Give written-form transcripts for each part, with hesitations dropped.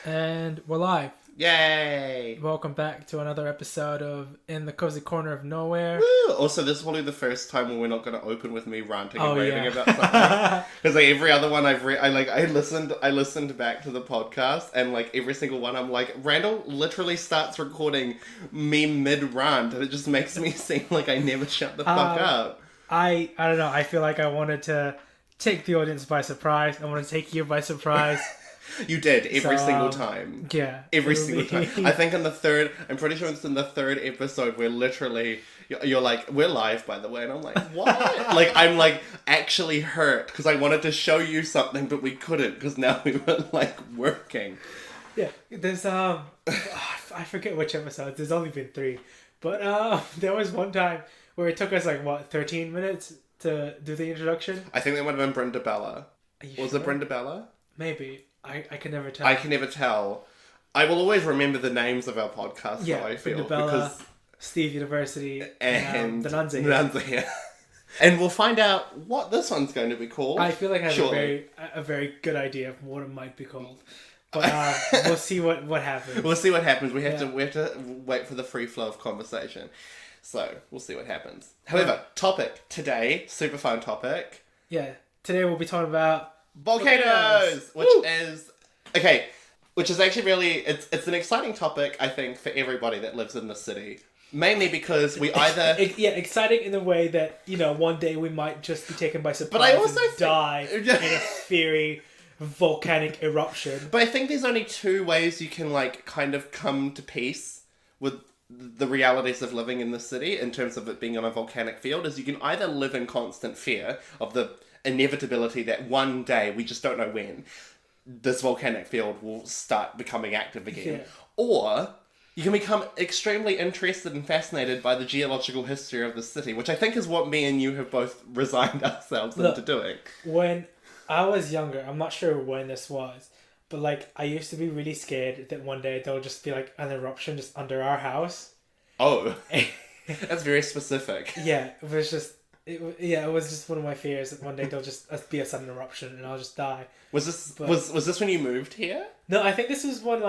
And we're live. Yay! Welcome back to another episode of In the Cozy Corner of Nowhere. Woo! Also, this is probably the first time when we're not going to open with me ranting and raving about something. Because like every other one I listened back to the podcast, and like every single one, I'm like, Randall literally starts recording me mid-rant, and it just makes me seem like I never shut the fuck up. I don't know. I feel like I wanted to take the audience by surprise. I want to take you by surprise. You did every single time. Yeah. Every single time. I think I'm pretty sure it's in the third episode where literally you're like, we're live by the way. And I'm like, what? Like, I'm like actually hurt because I wanted to show you something, but we couldn't because now we were like working. Yeah. There's, I forget which episode. There's only been 3. But there was one time where it took us 13 minutes to do the introduction? I think that would have been Brenda Bella. Was sure? it Brenda Bella? Maybe. I can never tell. I can never tell. I will always remember the names of our podcast, yeah, though, I feel. Brenda Bella, because... Steve University, and the Nuns are here. And we'll find out what this one's going to be called. I feel like I have a very good idea of what it might be called. But we'll see what happens. We'll see what happens. We have to wait for the free flow of conversation. So, we'll see what happens. However, topic today, super fun topic. Yeah, today we'll be talking about Volcanoes! Which is actually really, it's an exciting topic, I think, for everybody that lives in the city. Mainly because we either... exciting in the way that, one day we might just be taken by surprise but I also and die in a fiery volcanic eruption. But I think there's only 2 ways you can, kind of come to peace with the realities of living in the city in terms of it being on a volcanic field, is you can either live in constant fear of the inevitability that one day, we just don't know when, this volcanic field will start becoming active again. Yeah. Or you can become extremely interested and fascinated by the geological history of the city, which I think is what me and you have both resigned ourselves into doing. When I was younger, I'm not sure when this was, but I used to be really scared that one day there'll just be an eruption just under our house. Oh, that's very specific. Yeah, it was just... It was just one of my fears that one day there'll just be a sudden eruption and I'll just die. Was this when you moved here? No, I think this was when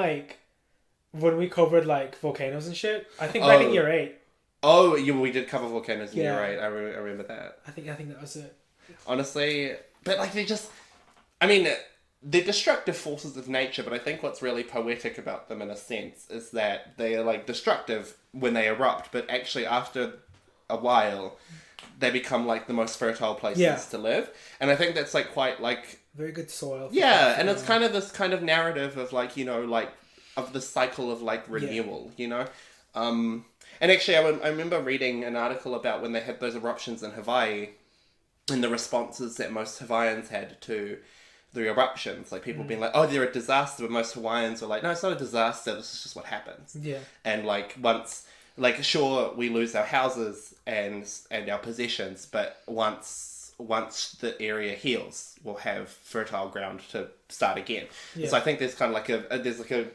we covered volcanoes and shit. I think back in year 8. Oh, we did cover volcanoes in year 8. I remember that. I think that was it. Honestly, but they're destructive forces of nature, but I think what's really poetic about them in a sense is that they are destructive when they erupt, but actually after a while they become the most fertile places to live. And I think that's quite very good soil. Yeah, and it's kind of this kind of narrative of of the cycle of renewal, And actually I remember reading an article about when they had those eruptions in Hawaii and the responses that most Hawaiians had to the eruptions. People being oh, they're a disaster, but most Hawaiians were no, it's not a disaster, this is just what happens. Yeah. And once... sure, we lose our houses and our possessions, but once the area heals, we'll have fertile ground to start again. Yeah. So I think there's kind of there's a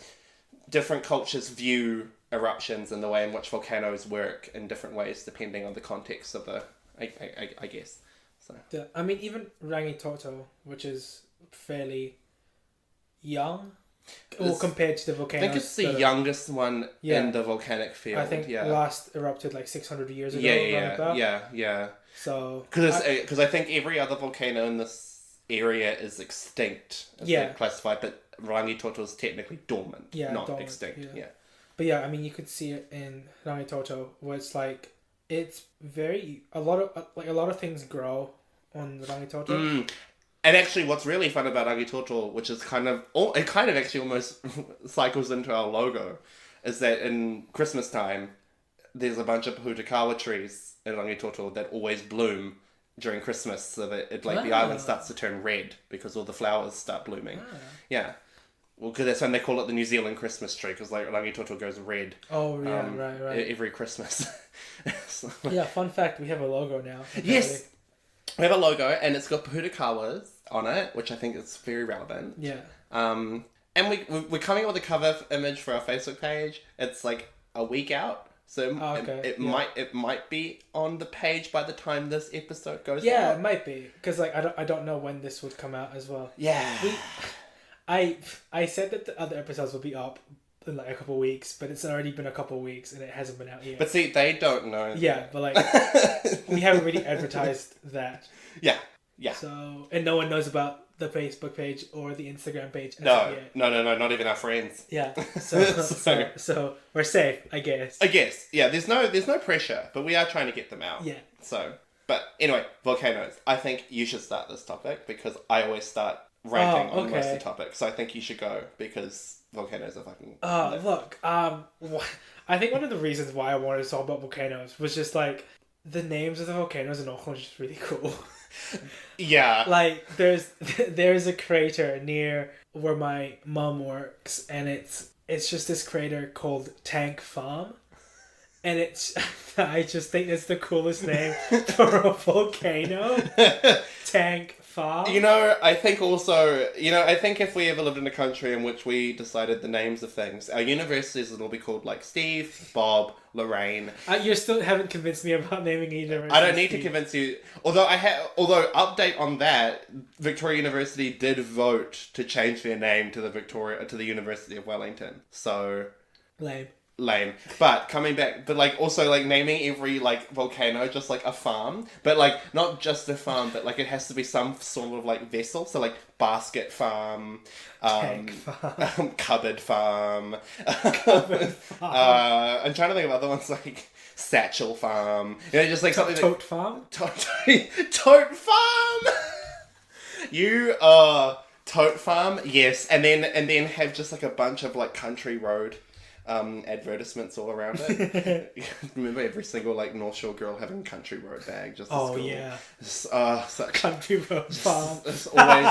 different cultures view eruptions and the way in which volcanoes work in different ways depending on the context of I guess. So yeah, even Rangitoto, which is fairly young. Well, compared to the volcanoes. I think it's the youngest one in the volcanic field. I think last erupted 600 years ago. Yeah. So because I think every other volcano in this area is extinct, as they're classified, but Rangitoto is technically dormant, not extinct. Yeah. But you could see it in Rangitoto, where it's very a lot of things grow on Rangitoto. And actually, what's really fun about Rangitoto, which is it actually almost cycles into our logo, is that in Christmas time, there's a bunch of Pahutakawa trees in Rangitoto that always bloom during Christmas, so that the island starts to turn red because all the flowers start blooming. Yeah. Well, because that's when they call it the New Zealand Christmas tree, because Rangitoto goes red. Oh, yeah, right. Every Christmas. Yeah, fun fact, we have a logo now. Apparently. Yes! We have a logo, and it's got Pahutakawas on it, which I think is very relevant. Yeah. And we're coming up with a cover image for our Facebook page. It's a week out, so it might be on the page by the time this episode goes out. Yeah, it might be, because I don't know when this would come out as well. Yeah. I said that the other episodes will be up in like a couple of weeks, but it's already been a couple of weeks and it hasn't been out yet. But see, they don't know. Yeah, but like we haven't really advertised that. Yeah. Yeah. So, and no one knows about the Facebook page or the Instagram page. No, not even our friends. Yeah. So we're safe, I guess. Yeah. There's no pressure, but we are trying to get them out. Yeah. So, but anyway, volcanoes. I think you should start this topic because I always start ranting on most of the topics. So I think you should go because volcanoes are fucking. Look. I think one of the reasons why I wanted to talk about volcanoes was just like the names of the volcanoes in Auckland are just really cool. Yeah. Like there's a crater near where my mum works, and it's just this crater called Tank Farm, and it's I just think it's the coolest name for a volcano. Tank Farm. I think also, I think if we ever lived in a country in which we decided the names of things, our universities would all be called like Steve, Bob, Lorraine. You still haven't convinced me about naming a university. I don't need to convince you. Although update on that, Victoria University did vote to change their name to the University of Wellington. So lame. But coming back, but like also like naming every like volcano just like a farm, but like not just a farm, but like it has to be some sort of like vessel. So like basket farm, Tank farm. Cupboard farm. Cupboard farm. I'm trying to think of other ones like satchel farm. Just like something. Tote farm. Tote farm. You are tote farm, yes, and then have just like a bunch of like country road. Advertisements all around it. Remember every single like North Shore girl having a country road bag just Oh school. yeah. Country road farm. It's always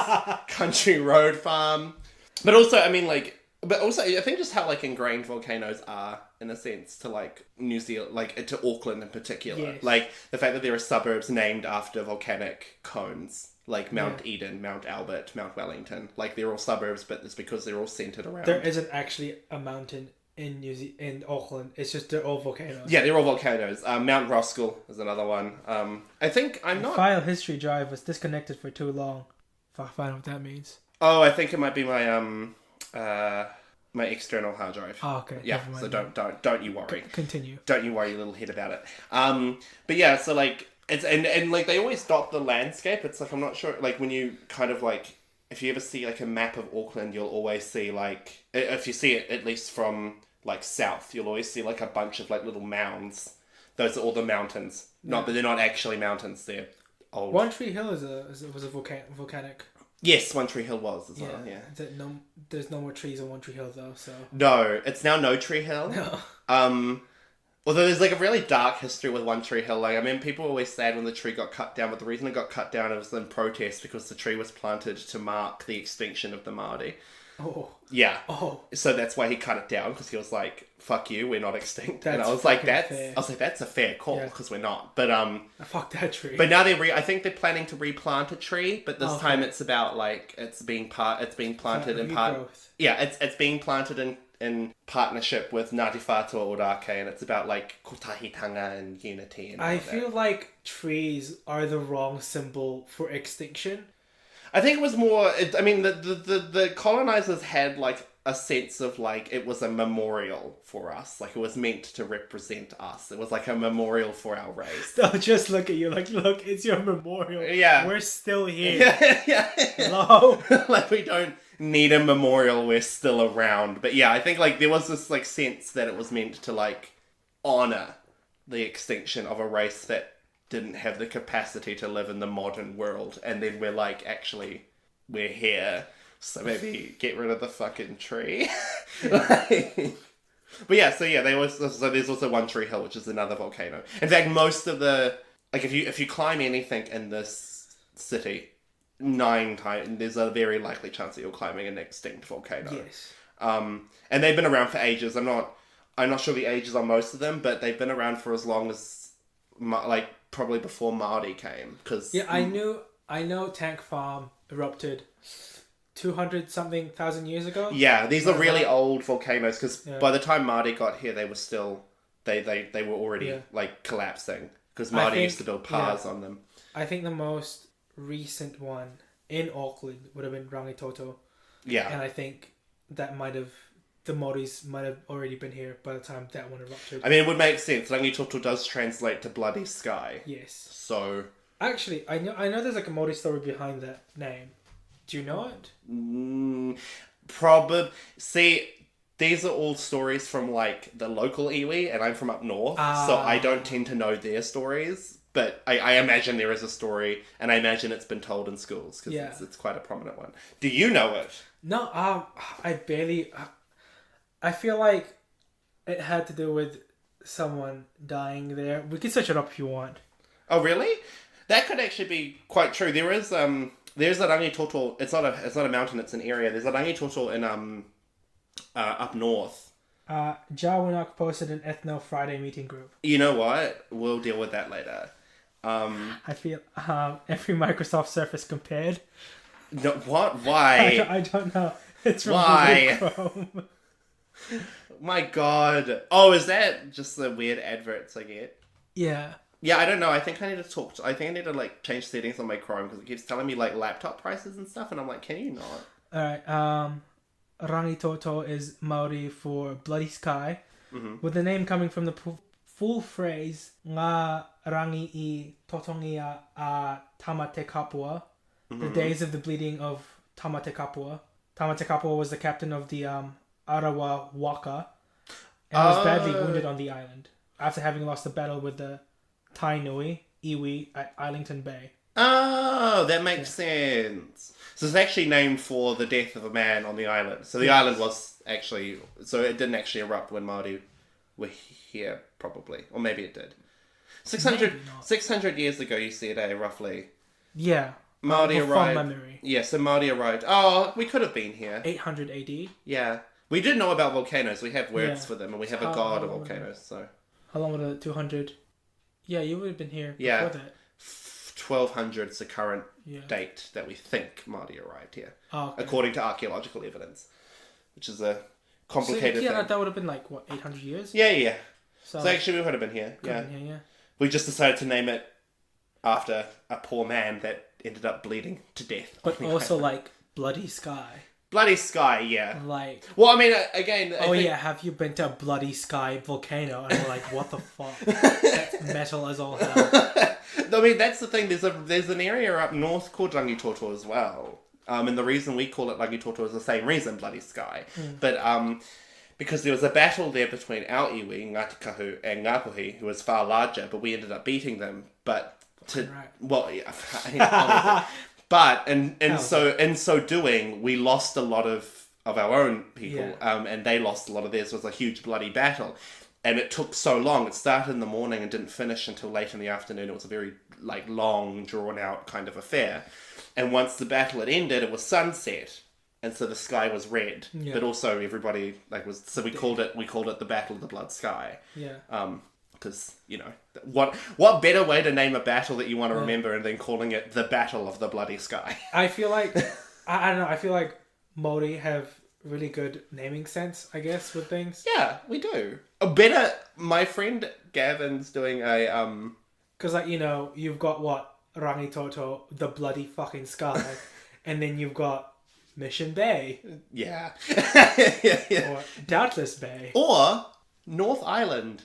country road farm. But also I think just how like ingrained volcanoes are in a sense to like New Zealand, like to Auckland in particular. Yes. Like the fact that there are suburbs named after volcanic cones. Like Mount Eden, Mount Albert, Mount Wellington. Like they're all suburbs, but it's because they're all centered around. There isn't actually a mountain in Auckland. It's just they're all volcanoes. Yeah, they're all volcanoes. Mount Roskill is another one. I think I'm not. File history drive was disconnected for too long. If I find what that means. Oh, I think it might be my my external hard drive. Oh, okay. Yeah. So don't you worry. Continue. Don't you worry, little head about it. But yeah, so like it's and like they always dot the landscape. It's like I'm not sure. Like when you kind of like. If you ever see like a map of Auckland, you'll always see like if you see it at least from like south, you'll always see like a bunch of like little mounds. Those are all the mountains. Not that they're not actually mountains. They're old. One Tree Hill was a volcanic. Yes, One Tree Hill was as well. Yeah. There's no more trees on One Tree Hill though. So no, it's now No Tree Hill. No. Although there's like a really dark history with One Tree Hill. Like I mean, people were always sad when the tree got cut down, but the reason it got cut down was in protest because the tree was planted to mark the extinction of the Maori. Oh. Yeah. Oh. So that's why he cut it down because he was like, "Fuck you, we're not extinct." That's and I was like, fair. "That's a fair call because we're not." But fuck that tree. But now I think they're planning to replant a tree, but this time it's about like it's being planted in part. Yeah, it's being planted in partnership with Ngāti Whātua Ōrākei, and it's about like kotahitanga and unity and all I that. feel like trees are the wrong symbol for extinction. I think it was more. The colonizers had like a sense of like it was a memorial for us. Like it was meant to represent us. It was like a memorial for our race. They'll just look at you like, look, it's your memorial. Yeah, we're still here. Yeah. Hello. Like we don't need a memorial. We're still around. But yeah, I think like there was this like sense that it was meant to like honor the extinction of a race that didn't have the capacity to live in the modern world, and then we're like, actually, we're here, so maybe get rid of the fucking tree. But yeah, so there's also One Tree Hill, which is another volcano. In fact, most of the like if you climb anything in this city, 9 times there's a very likely chance that you're climbing an extinct volcano. Yes. And they've been around for ages. I'm not sure the ages on most of them, but they've been around for as long as like probably before Māori came. Cause I know Tank Farm erupted 200-something thousand years ago. Yeah, these are really old volcanoes because by the time Māori got here, they were still they were already like collapsing because Māori used to build pars on them. I think the most recent one in Auckland would have been Rangitoto. Yeah. And I think that the Māoris might have already been here by the time that one erupted. I mean, it would make sense. Rangitoto does translate to bloody sky. Yes. So... Actually, I know there's like a Māori story behind that name. Do you know it? Probably. See, these are all stories from like the local iwi, and I'm from up north, so I don't tend to know their stories. But I imagine there is a story, and I imagine it's been told in schools because it's quite a prominent one. Do you know it? No, I barely. I feel like it had to do with someone dying there. We can search it up if you want. Oh, really? That could actually be quite true. There's a rangitoto. It's not a mountain. It's an area. There's a rangitoto in up north. Jarwinak posted an Ethno Friday meeting group. You know what? We'll deal with that later. I feel every Microsoft Surface compared. No, what? Why? I don't know. It's from Why? Google Chrome. My God. Oh, is that just the weird adverts I get? Yeah. Yeah, I don't know. I think I need to like change settings on my Chrome because it keeps telling me like laptop prices and stuff, and I'm like, can you not? Alright, Rangitoto is Maori for bloody sky, with the name coming from the full phrase Ngā rangi I totongia a Tamate Kapua, the days of the bleeding of Tamate Kapua. Tamate Kapua was the captain of the Arawa Waka, and was badly wounded on the island after having lost the battle with the Tainui Iwi at Islington Bay. Oh, that makes sense. So it's actually named for the death of a man on the island. So the island was actually... So it didn't actually erupt when Māori were here, probably. Or maybe it did. 600 years ago, you said, roughly. Yeah. Māori arrived... From memory. Yeah, so Māori arrived... Oh, we could have been here. 800 AD. Yeah. We did know about volcanoes. We have words for them, and we have a god of volcanoes, so... How long would it... 200... Yeah, you would have been here before that. 1200 is the current date that we think Māori arrived here, according to archaeological evidence, which is a complicated thing. That would have been like, what, 800 years? Yeah. So actually we would have been here, yeah. We just decided to name it after a poor man that ended up bleeding to death. But also, like, bloody sky. Bloody sky, yeah. Like... Well, I mean, again... have you been to a bloody sky volcano? And we're like, what the fuck? That's metal as all hell. I mean, that's the thing. There's an area up north called Rangitoto as well. And the reason we call it Rangitoto is the same reason, bloody sky. But because there was a battle there between our iwi, Ngāti Kahu, and Ngāpuhi, who was far larger, but we ended up beating them. But But in so doing, we lost a lot of our own people, and they lost a lot of theirs. It was a huge bloody battle, and it took so long. It started in the morning and didn't finish until late in the afternoon. It was a very long, drawn out kind of affair. And once the battle had ended, it was sunset, and so the sky was red. Yeah. But also everybody was. So we called it the Battle of the Blood Sky. Yeah. Because, what better way to name a battle that you want to remember than calling it the Battle of the Bloody Sky? I feel like, I don't know, I feel like Māori have really good naming sense, I guess, with things. Yeah, we do. My friend Gavin's doing a, Because, you've got what? Rangitoto, the bloody fucking sky, and then you've got Mission Bay. Yeah. Or Doubtless Bay. Or North Island.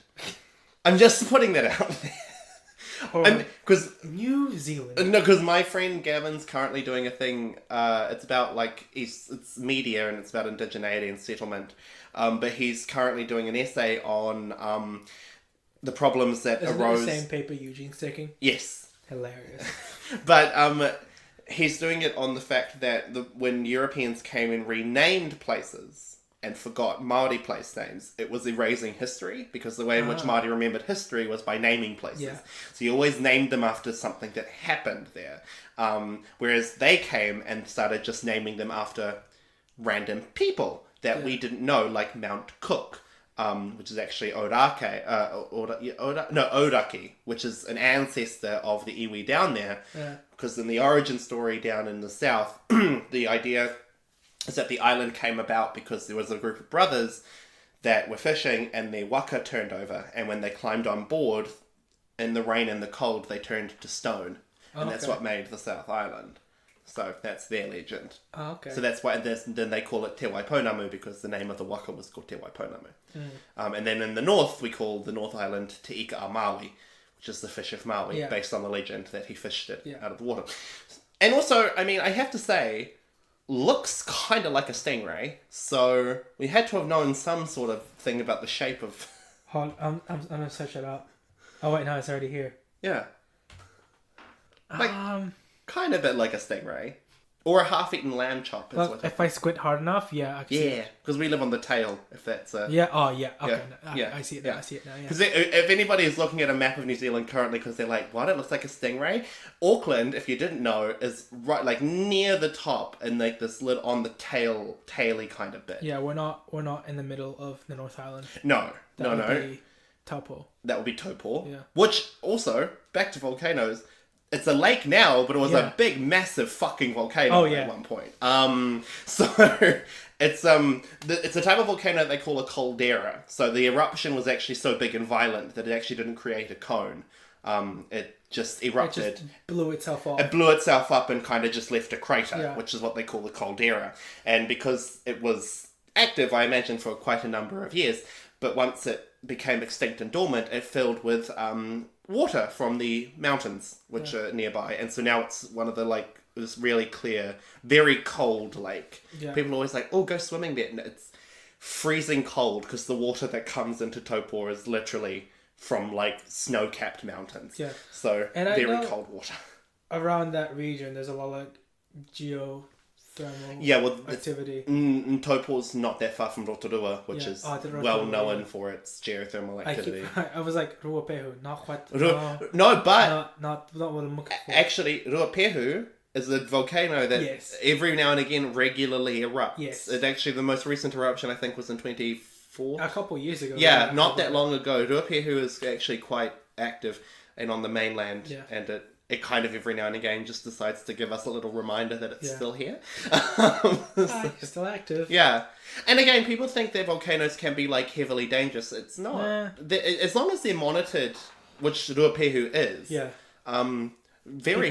I'm just putting that out there. Because New Zealand. No, because my friend Gavin's currently doing a thing. It's about it's media and it's about indigeneity and settlement. But he's currently doing an essay on the problems that arose. Isn't it the same paper Eugene's taking? Yes. Hilarious. But he's doing it on the fact that when Europeans came and renamed places and forgot Māori place names, it was erasing history, because the way in which Māori remembered history was by naming places. Yeah. So you always named them after something that happened there. Whereas they came and started just naming them after random people that we didn't know, like Mount Cook, which is actually Oraki, which is an ancestor of the iwi down there. Yeah. Because in the origin story down in the south, the idea is that the island came about because there was a group of brothers that were fishing and their waka turned over, and when they climbed on board in the rain and the cold, they turned to stone, and that's what made the South Island. So that's their legend. Oh, okay. So that's why then they call it Te Waiponamu, because the name of the waka was called Te Waiponamu. And then in the north, we call the North Island Te Ika a Maui, which is the fish of Maui, based on the legend that he fished it out of the water. And also, I mean, I have to say, looks kind of like a stingray, so we had to have known some sort of thing about the shape of... Hold, I'm gonna search it up. Oh wait, no, it's already here. Yeah. Like, kind of a bit like a stingray. Or a half-eaten lamb chop. Is Well, what if I squint hard enough, yeah, I can see yeah, it. because we live on the tail, if that's... Yeah, oh yeah, okay. Yeah. I see it now, I see it now, yeah. Because if anybody is looking at a map of New Zealand currently because they're like, what, it looks like a stingray? Auckland, if you didn't know, is right like near the top and like this little on the taily kind of bit. Yeah, we're not in the middle of the North Island. No. That would be Taupo. That would be Taupo. Yeah. Which, also, back to volcanoes, it's a lake now, but it was a big, massive fucking volcano at one point. So it's a type of volcano they call a caldera. So the eruption was actually so big and violent that it actually didn't create a cone. It just erupted. It just blew itself off. It blew itself up and kind of just left a crater, which is what they call the caldera. And because it was active, I imagine, for quite a number of years, but once it became extinct and dormant, it filled with water from the mountains, which are nearby. And so now it's one of the, like, this really clear, very cold lake. Yeah. People are always like, oh, go swimming there. And it's freezing cold because the water that comes into Taupo is literally from, like, snow-capped mountains. Yeah. So, and very cold water. Around that region, there's a lot of geothermal activity. Taupo's not that far from Rotorua, which is well known for its geothermal activity. I was like, Ruapehu, not quite. No, but... Not what I'm looking for. Actually, Ruapehu is a volcano that every now and again regularly erupts. Yes. It actually, the most recent eruption, I think, was in 2004. A couple of years ago. Yeah, not that long ago. Ruapehu is actually quite active and on the mainland, and it kind of every now and again just decides to give us a little reminder that it's still here. It's still active. Yeah. And again, people think that volcanoes can be like heavily dangerous. It's not. As long as they're monitored, which Ruapehu is. Yeah. People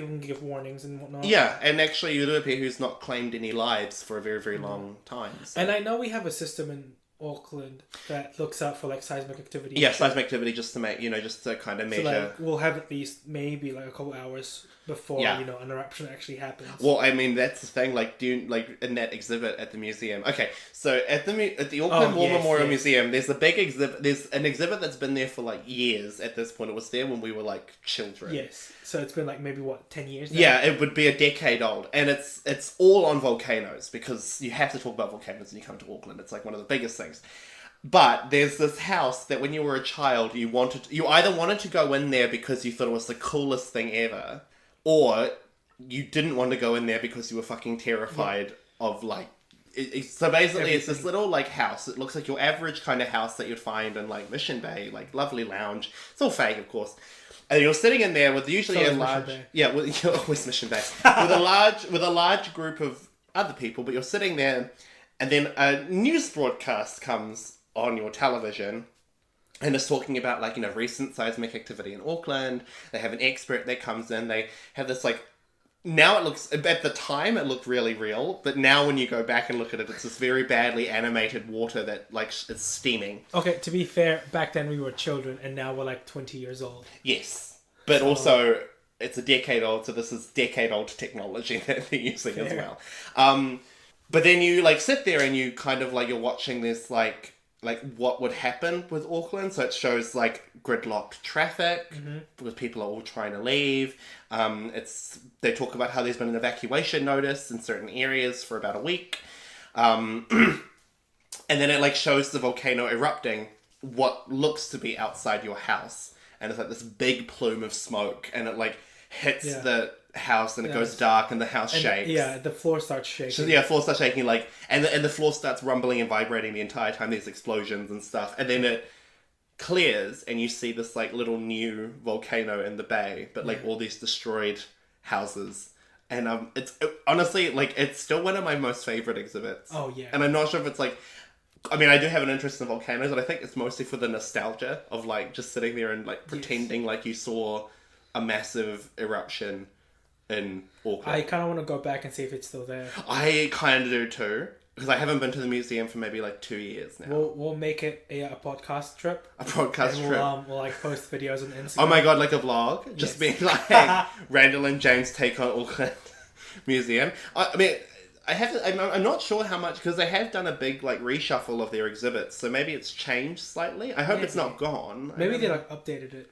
can give warnings and whatnot. Yeah, and actually Ruapehu's not claimed any lives for a very, very long time. So. And I know we have a system in Auckland that looks out for like seismic activity. Yeah, seismic activity just to make, just to kind of measure. So like, we'll have at least maybe like a couple hours before, an eruption actually happens. Well, I mean, that's the thing, like, in that exhibit at the museum. Okay, so at the Auckland War Memorial Museum, there's a big exhibit, there's an exhibit that's been there for like years at this point. It was there when we were like children. Yes. So it's been like maybe 10 years now? Yeah, it would be a decade old. And it's all on volcanoes because you have to talk about volcanoes when you come to Auckland. It's like one of the biggest things. But there's this house that when you were a child, you either wanted to go in there because you thought it was the coolest thing ever, or you didn't want to go in there because you were fucking terrified of like... So basically it's this little like house. It looks like your average kind of house that you'd find in like Mission Bay, like lovely lounge. It's all fake, of course. And you're sitting in there with usually a large... Yeah, you're always Mission Bay. with a large group of other people, but you're sitting there and then a news broadcast comes on your television and it's talking about like, recent seismic activity in Auckland. They have an expert that comes in. They have this like... Now it looks... At the time it looked really real, but now when you go back and look at it, it's this very badly animated water that like it's steaming. Okay, to be fair, back then we were children and now we're like 20 years old. Yes. But also, it's a decade old, so this is decade-old technology that they're using as well. But then you, like, sit there and you kind of, like, you're watching this, like what would happen with Auckland. So it shows, like, gridlocked traffic, because people are all trying to leave. They talk about how there's been an evacuation notice in certain areas for about a week. And then it, like, shows the volcano erupting what looks to be outside your house. And it's like this big plume of smoke, and it like hits the house, and it goes dark, and the house shakes. Yeah, the floor starts shaking. So floor starts shaking, like, and the floor starts rumbling and vibrating the entire time. There's explosions and stuff, and then it clears, and you see this like little new volcano in the bay, but like all these destroyed houses. And honestly like it's still one of my most favorite exhibits. Oh yeah. And I'm not sure if it's like. I mean, I do have an interest in volcanoes, but I think it's mostly for the nostalgia of, like, just sitting there and, like, pretending like you saw a massive eruption in Auckland. I kind of want to go back and see if it's still there. I kind of do too. Because I haven't been to the museum for maybe like 2 years now. We'll make it a podcast trip. A podcast and trip. We'll like post videos on Instagram. Oh my god, like a vlog? Just being like, Randall and James take on Auckland Museum. I mean, I'm not sure how much, because they have done a big like reshuffle of their exhibits, so maybe it's changed slightly. I hope it's not gone. Maybe they like updated it.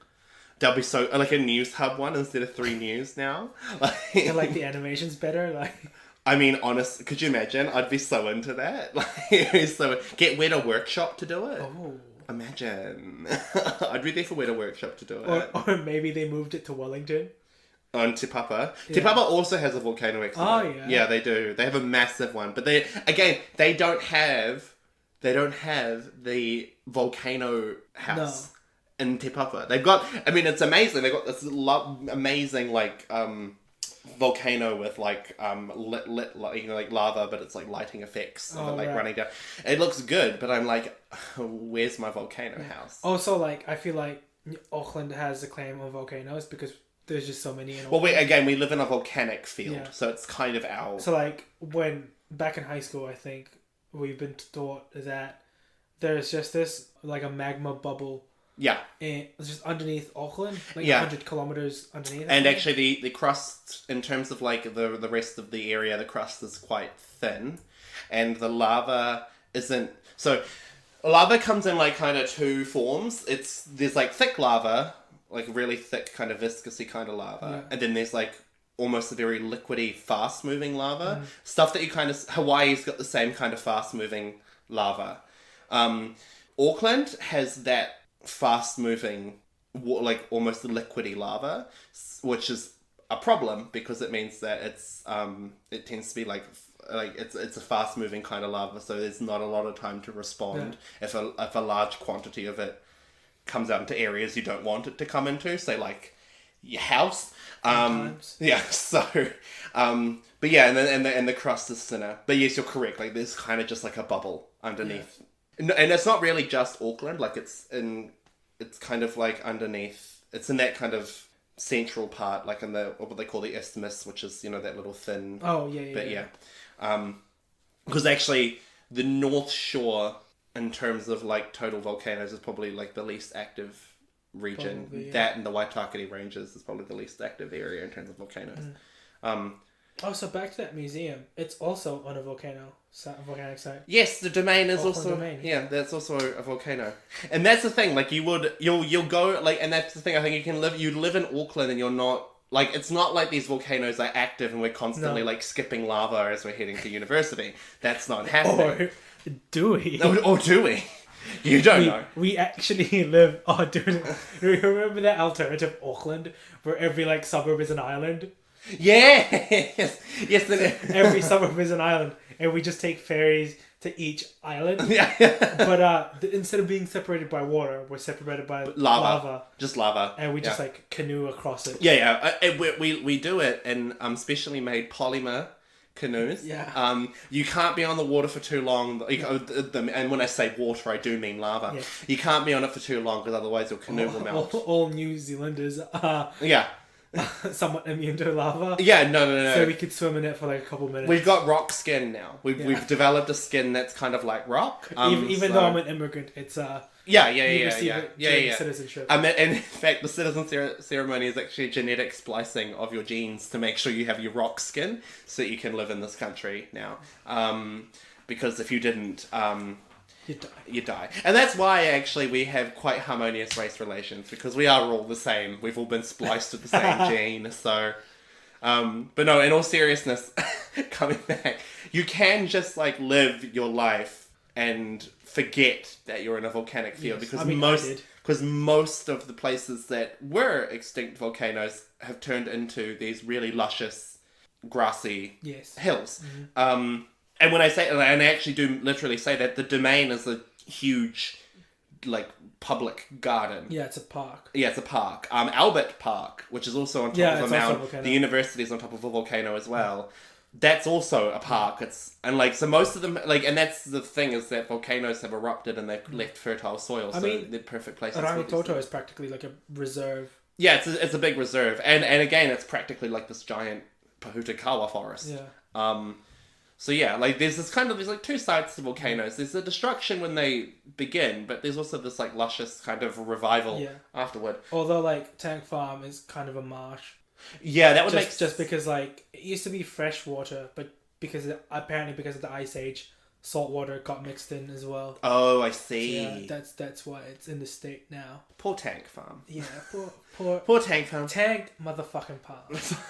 They'll be so, like a news hub one instead of 3 News now. And like the animation's better, like... I mean, honest, could you imagine? I'd be so into that. Like, so get Weta Workshop to do it. Oh. Imagine. I'd be there for Weta Workshop to do it. Or maybe they moved it to Wellington. On Te Papa. Yeah. Te Papa also has a volcano exhibit. Oh, yeah. Yeah, they do. They have a massive one. But they don't have the volcano house in Te Papa. They've got, I mean, it's amazing. They've got this amazing, like, volcano with like lit like, you know, like lava, but it's like lighting effects of it, like running down. It looks good, but I'm like, where's my volcano house? Also, like, I feel like Auckland has the claim on volcanoes because there's just so many. Well, we live in a volcanic field, so it's kind of our. So like when back in high school, I think we've been taught that there's just this like a magma bubble. Yeah. And it's just underneath Auckland, like 100 kilometers underneath. And actually the crust, in terms of like the rest of the area, the crust is quite thin. And the lava isn't... So, lava comes in like kind of 2 forms. There's like thick lava, like really thick kind of viscousy kind of lava. And then there's like almost a very liquidy, fast-moving lava. Stuff that you kind of... Hawaii's got the same kind of fast-moving lava. Auckland has that fast-moving, like almost liquidy lava, which is a problem because it means that it tends to be like it's a fast-moving kind of lava, so there's not a lot of time to respond if a large quantity of it comes out into areas you don't want it to come into, say like your house. Yeah, so but yeah, and the crust is thinner. But yes, you're correct. Like there's kind of just like a bubble underneath. Yeah. And it's not really just Auckland, like it's kind of like underneath, it's in that kind of central part, like in what they call the isthmus, which is, you know, that little thin bit, because actually the North Shore, in terms of like total volcanoes, is probably like the least active region. Probably, yeah. That and the Waitakere Ranges is probably the least active area in terms of volcanoes. So back to that museum. It's also on a volcanic site. Yes, the domain is Auckland also domain. Yeah, that's also a volcano. And that's the thing, like you'll go like, and that's the thing, I think you live in Auckland and you're not like, it's not like these volcanoes are active and we're constantly like skipping lava as we're heading to university. That's not happening. Or do we? Or do we? You don't know. We actually live. Oh, dude, remember that alternative Auckland where every like suburb is an island? Yeah, yes. Every suburb is an island, and we just take ferries to each island. Yeah. But instead of being separated by water, we're separated by lava. Just lava. And we just like canoe across it. Yeah. We do it in specially made polymer canoes. Yeah. You can't be on the water for too long. And when I say water, I do mean lava. Yeah. You can't be on it for too long because otherwise your canoe will melt. All New Zealanders are somewhat immune to lava. Yeah, no. So we could swim in it for like a couple minutes. We've got rock skin now. We've developed a skin that's kind of like rock. Even though I'm an immigrant, it's Yeah. citizenship. And in fact, the citizen ceremony is actually genetic splicing of your genes to make sure you have your rock skin so that you can live in this country now. Because if you didn't, you die. And that's why actually we have quite harmonious race relations, because we are all the same. We've all been spliced with the same gene. So, but no, in all seriousness, coming back, you can just like live your life and forget that you're in a volcanic field, because most of the places that were extinct volcanoes have turned into these really luscious grassy hills. Mm-hmm. And when I say, and I actually do literally say that, the domain is a huge, like, public garden. Yeah, it's a park. Yeah, it's a park. Albert Park, which is also on top of a mountain. The university is on top of a volcano as well. That's also a park. So most of them, like, and that's the thing, is that volcanoes have erupted and they've left fertile soil, so they're perfect places. Rangitoto is practically like a reserve Yeah, it's a big reserve, and again, it's practically like this giant Pahutakawa forest. Yeah. So yeah, like there's like two sides to volcanoes. There's the destruction when they begin, but there's also this like luscious kind of revival afterward. Although like Tank Farm is kind of a marsh. Yeah, that would just because like it used to be fresh water, but apparently because of the ice age, salt water got mixed in as well. Oh, I see. So, yeah, that's why it's in the state now. Poor Tank Farm. Yeah, poor Poor Tank Farm. Tank motherfucking farm.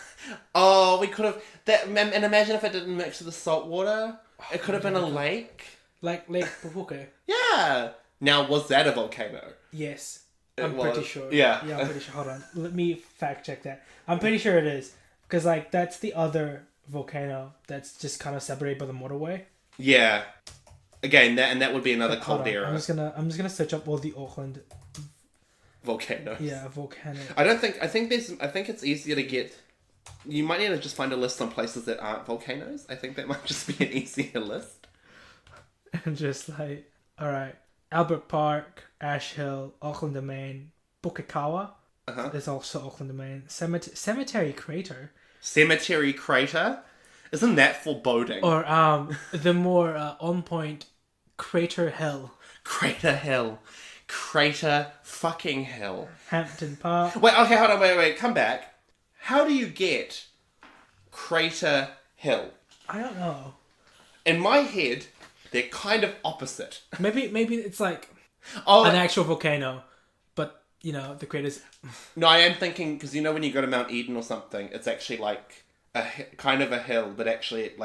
Oh, we could have that, and imagine if it didn't mix with the salt water. It could have been a lake. Like Lake Pupuke. Yeah. Now, was that a volcano? Yes. It pretty sure. Yeah. Yeah, I'm pretty sure. Hold on. Let me fact check that. I'm pretty sure it is. Because, like, that's the other volcano that's just kind of separated by the motorway. Yeah. Again, that would be another caldera. I'm just gonna search up all the Auckland volcanoes. Yeah, volcano. I think it's easier to get. You might need to just find a list on places that aren't volcanoes. I think that might just be an easier list. And just like, alright. Albert Park, Ash Hill, Auckland Domain, Pukekawa. There's also Auckland Domain. Cemetery Crater. Cemetery Crater? Isn't that foreboding? Or the more on point, Crater Hill. Crater Hill. Crater fucking Hill. Hampton Park. Wait, okay, hold on, wait, come back. How do you get Crater Hill? I don't know. In my head, they're kind of opposite. Maybe it's like an actual volcano, but you know the craters. No, I am thinking because you know when you go to Mount Eden or something, it's actually like kind of a hill, but actually it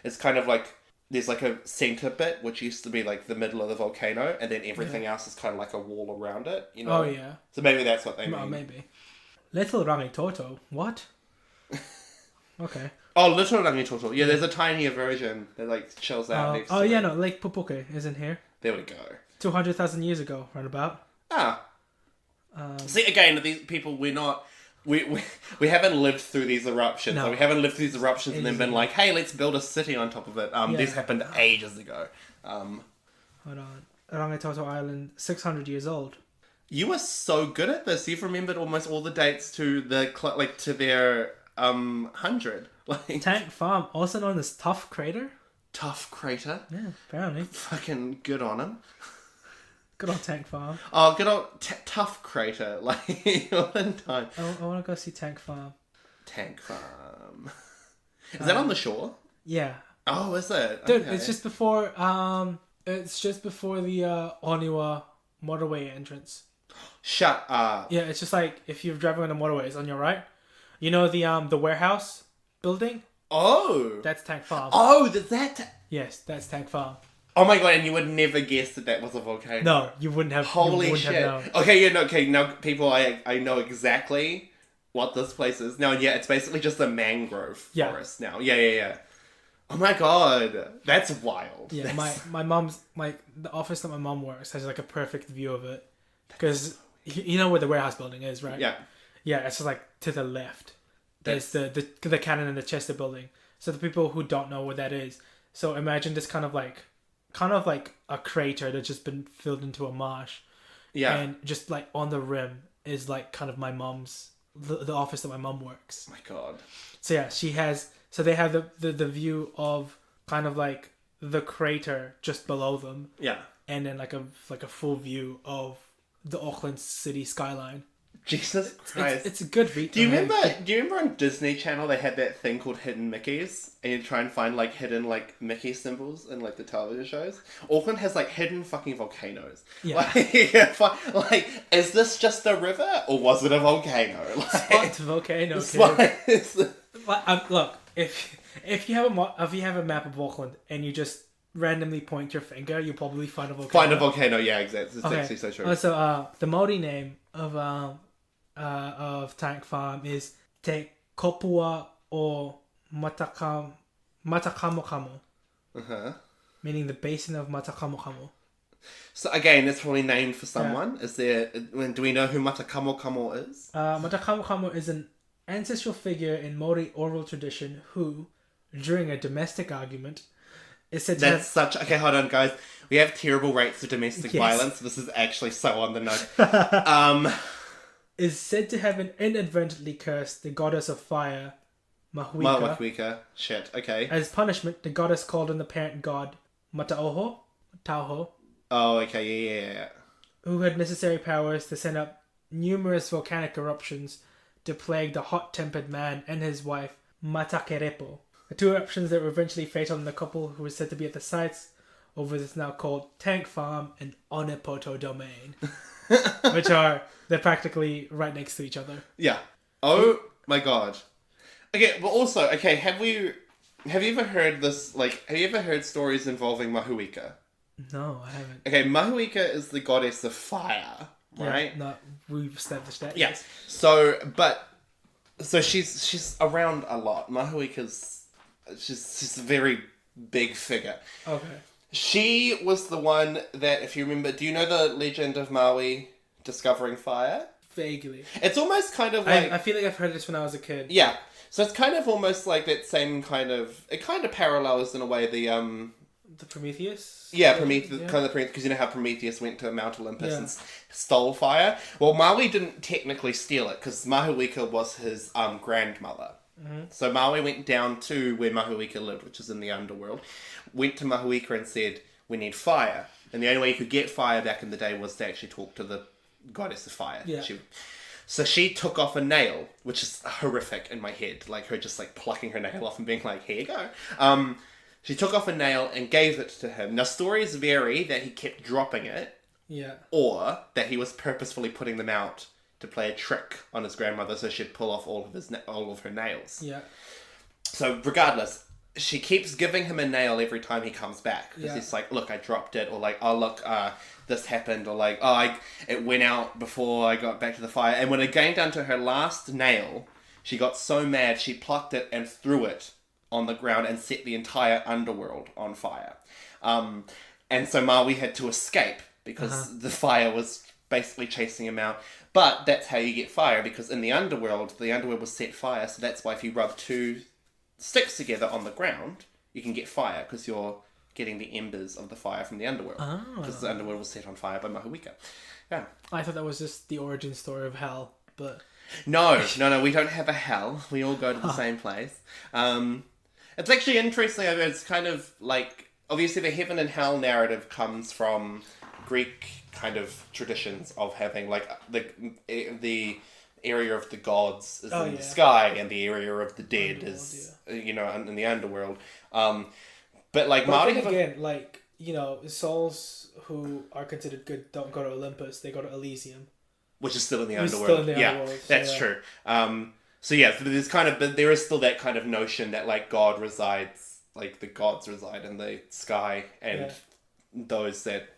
it's kind of like there's like a center bit which used to be like the middle of the volcano, and then everything else is kind of like a wall around it. You know? Oh yeah. So maybe that's what they mean. Oh, maybe. Little Rangitoto. What? Okay. Oh, Little Rangitoto. Yeah, there's a tinier version that like chills out next to Oh, yeah, it. no, Lake Pupuke isn't here. There we go. 200,000 years ago, roundabout. Ah. See, again, these people, we haven't lived through these eruptions. No. So we haven't lived through these eruptions and then been like, hey, let's build a city on top of it. This happened ages ago. Hold on. Rangitoto Island, 600 years old. You are so good at this. You've remembered almost all the dates to to their 100. Like Tank Farm, also known as Tough Crater. Tough Crater. Yeah, apparently. Fucking good on him. Good old Tank Farm. Oh, good old Tough Crater. Like all in time. I want to go see Tank Farm. Tank Farm. Is that on the shore? Yeah. Oh, is it? Dude, Okay. it's just before the Oniwa motorway entrance. Shut up. Yeah, it's just like if you're driving on the motorway, it's on your right. You know the warehouse building? Oh. That's Tank Farm. Oh, that. Yes, that's Tank Farm. Oh my god, and you would never guess that was a volcano. No, you wouldn't have. Holy shit. Have known. Okay, yeah, no, okay, now people, I know exactly what this place is. Now, yeah, it's basically just a mangrove forest now. Yeah. Oh my god, that's wild. Yeah, my mom's, the office that my mom works has like a perfect view of it. Because you know where the warehouse building is, right? Yeah. Yeah, it's just like to the left. There's the Cannon and the Chester building. So the people who don't know what that is, so imagine this kind of like a crater that's just been filled into a marsh. Yeah. And just like on the rim is like kind of my mom's the office that my mom works. Oh my god. So yeah, they have the view of kind of like the crater just below them. Yeah. And then like a full view of the Auckland city skyline. Jesus Christ. It's a good read. Do you remember on Disney Channel they had that thing called Hidden Mickeys? And you try and find like hidden like Mickey symbols in like the television shows? Auckland has like hidden fucking volcanoes. Yeah. Like, is this just a river or was it a volcano? Like, Spot volcano. Look, if you have a map of Auckland and you just randomly point your finger, you'll probably find a volcano. Find a volcano, yeah, exactly. It's actually so true. So the Māori name of Tank Farm is Te Kopua o Matakamokamu. Meaning the basin of Matakamokamu. So again, it's probably named for someone. Yeah. Do we know who Matakamokamu is? Matakamokamu is an ancestral figure in Māori oral tradition who, during a domestic argument, is said to have... Okay, hold on, guys. We have terrible rates of domestic violence. This is actually so on the nose. is said to have inadvertently cursed the goddess of fire, Mahuika. Mahuika. Shit. Okay. As punishment, the goddess called on the parent god, Tauho, Oh, okay. Yeah. who had necessary powers to send up numerous volcanic eruptions to plague the hot-tempered man and his wife, Matakerepo. The two eruptions that were eventually fatal in the couple who were said to be at the sites over this now called Tank Farm and Onipoto Domain, they're practically right next to each other. Yeah. Oh my god. Okay, but also, okay, have you ever heard this, like, have you ever heard stories involving Mahuika? No, I haven't. Okay, Mahuika is the goddess of fire, right? Yeah, no, we've established that. Yes. So she's around a lot. Mahuika's, she's a very big figure. Okay. She was the one that, if you remember, do you know the legend of Maui discovering fire? Vaguely. It's almost kind of like... I feel like I've heard this when I was a kid. Yeah. So it's kind of almost like that same kind of... It kind of parallels in a way the... The Prometheus? Yeah, Prometheus, Yeah. kind of because you know how Prometheus went to Mount Olympus Yeah. and stole fire? Well, Maui didn't technically steal it because Mahuika was his grandmother. Mm-hmm. So Maui went down to where Mahuika lived, which is in the underworld, went to Mahuika and said, we need fire. And the only way you could get fire back in the day was to actually talk to the goddess of fire. Yeah. So she took off a nail, which is horrific in my head. Like her just like plucking her nail off and being like, here you go. She took off a nail and gave it to him. Now stories vary that he kept dropping it. Yeah. Or that he was purposefully putting them out to play a trick on his grandmother so she'd pull off all of her nails. Yeah. So regardless, she keeps giving him a nail every time he comes back. Because he's like, look, I dropped it. Or like, oh, look, this happened. Or like, oh, it went out before I got back to the fire. And when it came down to her last nail, she got so mad, she plucked it and threw it on the ground and set the entire underworld on fire. And so Maui had to escape because the fire was basically chasing him out. But that's how you get fire, because in the underworld was set fire, so that's why if you rub two sticks together on the ground, you can get fire, because you're getting the embers of the fire from the underworld. Because the underworld was set on fire by Mahuika. Yeah. I thought that was just the origin story of hell, but... No, we don't have a hell. We all go to the same place. It's actually interesting. It's kind of like, obviously the heaven and hell narrative comes from Greek kind of traditions of having like the area of the gods is in the sky and the area of the dead is in the underworld. But like Maori then again, like, you know, souls who are considered good don't go to Olympus; they go to Elysium, which is still in the It's underworld. still in the yeah, underworld, so that's yeah. true. So yeah, but there is still that kind of notion that like God resides, like the gods reside in the sky, and those that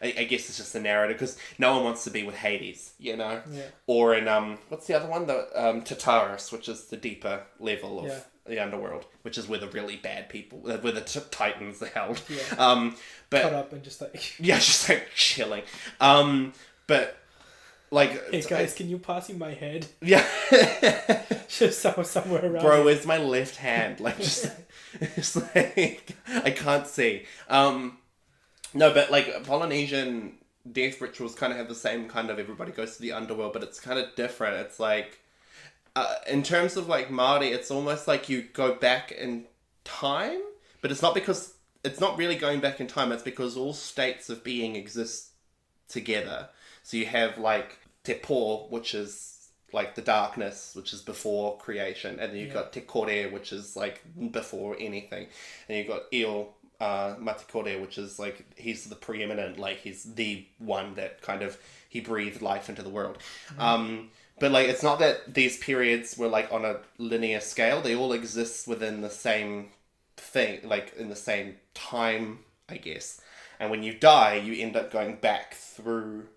I guess it's just the narrative, because no one wants to be with Hades, you know, or in what's the other one, the Tartarus, which is the deeper level of the underworld, which is where the really bad people, where the titans are held. Yeah. But Cut up and just like just like chilling. But like, hey guys, can you pass me my head? Yeah. Just somewhere around. Bro, where's my left hand? Like, just it's like I can't see. No, but like Polynesian death rituals kind of have the same kind of everybody goes to the underworld, but it's kind of different. It's like in terms of like Māori, it's almost like you go back in time, but it's not because it's not really going back in time. It's because all states of being exist together. So you have like Te Po, which is like the darkness, which is before creation, and then you've got Te Kore, which is like before anything, and you've got Io Matikore, which is like he's the preeminent, like he's the one that kind of he breathed life into the world. But like it's not that these periods were like on a linear scale; they all exist within the same thing, like in the same time, I guess. And when you die, you end up going back through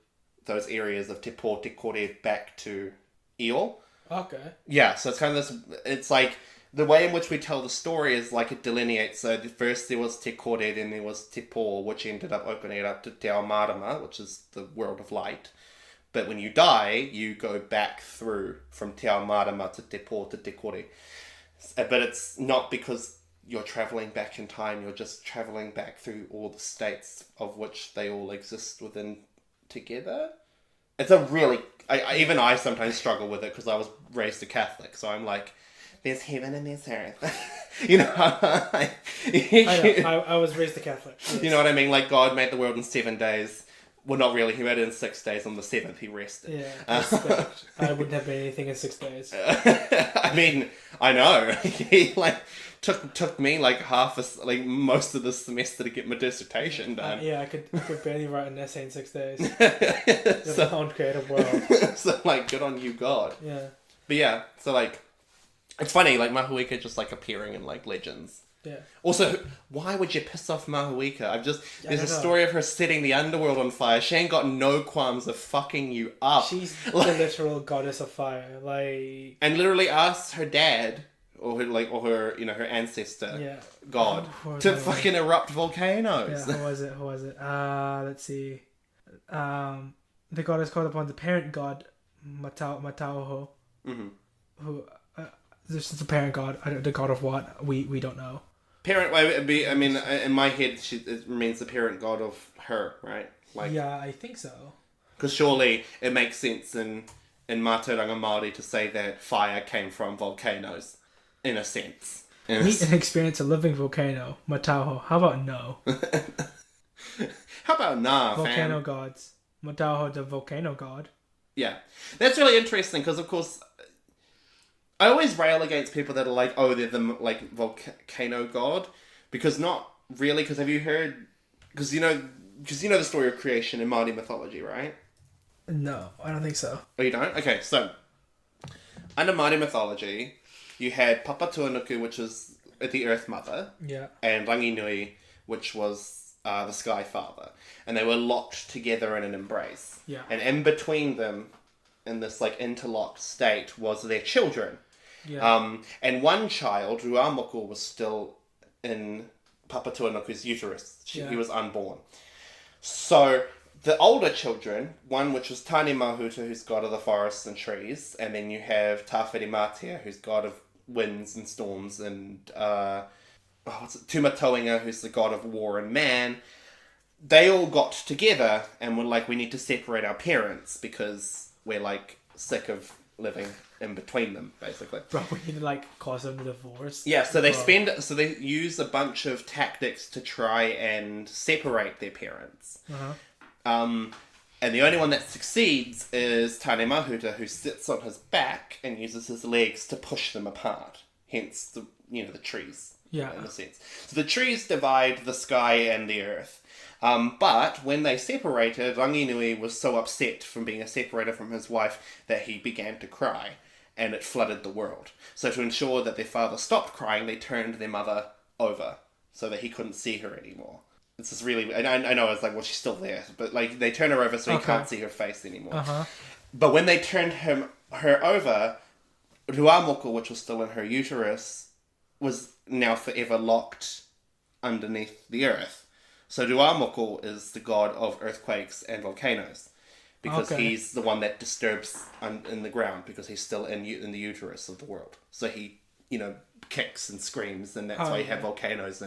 those areas of Te Po, Te Kore back to Io. Okay. Yeah, so it's kind of this, it's like, the way in which we tell the story is like it delineates, so first there was Te Kore, then there was Te Po, which ended up opening it up to Te Ao Marama, which is the world of light. But when you die, you go back through from Te Ao Marama to Te Po to Te Kore. But it's not because you're travelling back in time, you're just travelling back through all the states of which they all exist within together. It's a really... even I sometimes struggle with it because I was raised a Catholic, so I'm like, there's heaven and there's earth. You know? I know. I was raised a Catholic. Yes. You know what I mean? Like, God made the world in 7 days. Well, not really. He made it in 6 days. On the 7th, he rested. Yeah, respect. I wouldn't have been anything in 6 days. I mean, I know. He, like, took me, like, most of the semester to get my dissertation done. Yeah, I could barely write an essay in 6 days. The uncreative world. So, like, good on you, God. Yeah. But yeah, so, like, it's funny, like, Mahuika just, like, appearing in, like, legends. Yeah. Also, why would you piss off Mahuika? There's a story of her setting the underworld on fire. She ain't got no qualms of fucking you up. She's the literal goddess of fire, like. And literally asked her dad, or her, you know, her ancestor, God, to fucking erupt volcanoes. Yeah, who was it? Let's see. The goddess called upon the parent god, Matauho, who. This is the parent god. The god of what? We don't know. Parent, it'd be, I mean, in my head, it remains the parent god of her, right? Like, yeah, I think so. Because surely it makes sense in Mātauranga Māori to say that fire came from volcanoes, in a sense. Meet and experience a living volcano, Matauho. How about no? How about nah, Volcano fam? gods. Matauho, the volcano god. Yeah. That's really interesting, because of course... I always rail against people that are like, oh, they're the, like, volcano god. Because not really, because have you heard... Because you know the story of creation in Māori mythology, right? No, I don't think so. Oh, you don't? Okay, so... Under Māori mythology, you had Papa Tuanuku, which was the Earth Mother. Yeah. And Ranginui, which was the Sky Father. And they were locked together in an embrace. Yeah. And in between them, in this, like, interlocked state, was their children. Yeah. And one child, Ruamoko, was still in Papa Tuanuku's uterus. He was unborn. So the older children, one which was Tane Mahuta, who's god of the forests and trees, and then you have Tawhiri Mātea, who's god of winds and storms, and Tumatoinga, who's the god of war and man. They all got together and were like, we need to separate our parents because we're, like, sick of living in between them, basically. Bro, we need to, like, cause them a divorce. Yeah, so they use a bunch of tactics to try and separate their parents. And the only one that succeeds is Tane Mahuta, who sits on his back and uses his legs to push them apart. Hence the trees. Yeah. In a sense. So the trees divide the sky and the earth. But when they separated, Ranginui was so upset from being separated from his wife that he began to cry, and it flooded the world. So to ensure that their father stopped crying, they turned their mother over so that he couldn't see her anymore. This is really... I know, it's like, well, she's still there, but, like, they turn her over so he can't see her face anymore. But when they turned her over, Ruamoko, which was still in her uterus, was now forever locked underneath the earth. So Ruamoko is the god of earthquakes and volcanoes. Because he's the one that disturbs in the ground, because he's still in the uterus of the world. So he, kicks and screams, and that's why you have volcanoes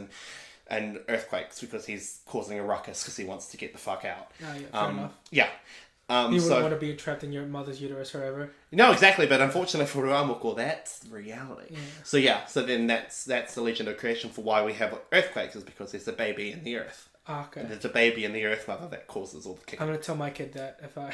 and earthquakes, because he's causing a ruckus because he wants to get the fuck out. Fair enough. Yeah. You wouldn't want to be trapped in your mother's uterus forever. No, exactly, but unfortunately for Ruamoko, that's reality. Yeah. So then that's the legend of creation for why we have earthquakes, is because there's a baby in the earth. Okay. And there's a baby in the earth mother that causes all the kicking. I'm going to tell my kid that if I...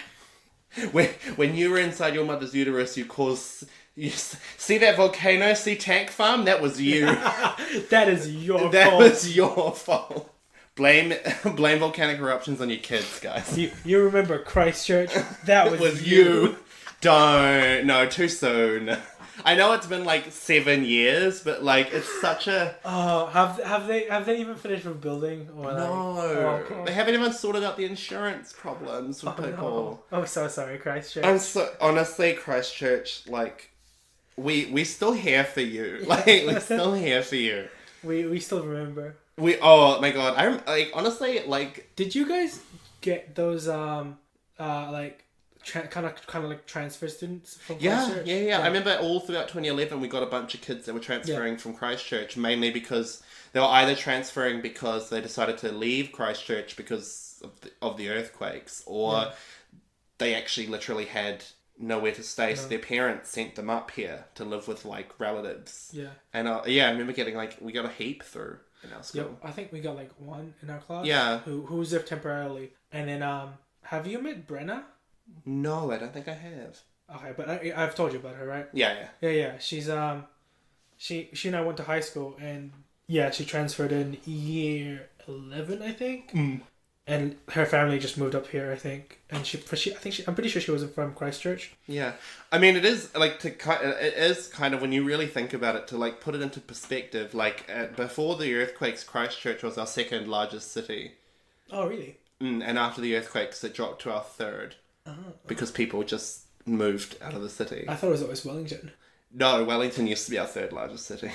When you were inside your mother's uterus, you see that volcano, see Tank Farm? That was you. That is your fault. That was your fault. Blame volcanic eruptions on your kids, guys. You remember Christchurch? That was you. Don't. No, too soon. I know it's been like 7 years, but like it's such a... Oh, have they even finished rebuilding? Or no. They haven't even sorted out the insurance problems with people. No. Oh, so sorry, Christchurch. I'm so... Honestly, Christchurch, like... We still here for you. Like, we're still here for you. We still remember. Oh my god. I'm like, honestly, like... Did you guys get those, like... kind of like transfer students from Christchurch? Yeah. I remember all throughout 2011 we got a bunch of kids that were transferring from Christchurch, mainly because they were either transferring because they decided to leave Christchurch because of the earthquakes, or they actually literally had nowhere to stay, so No. their parents sent them up here to live with like relatives. Yeah. And I remember getting like, we got a heap through in our school. Yep. I think we got like one in our class. Yeah. Who's there temporarily, and then have you met Brenna? No, I don't think I have. Okay, but I've told you about her, right? Yeah. Yeah. She's she and I went to high school, and yeah, she transferred in year 11, I think. And her family just moved up here, I think. And I'm pretty sure she was from Christchurch. Yeah. I mean, it is like it is kind of, when you really think about it, to like put it into perspective, like before the earthquakes, Christchurch was our second largest city. Oh, really? And after the earthquakes, it dropped to our third. Because people just moved out of the city. I thought it was always Wellington. No, Wellington used to be our third largest city.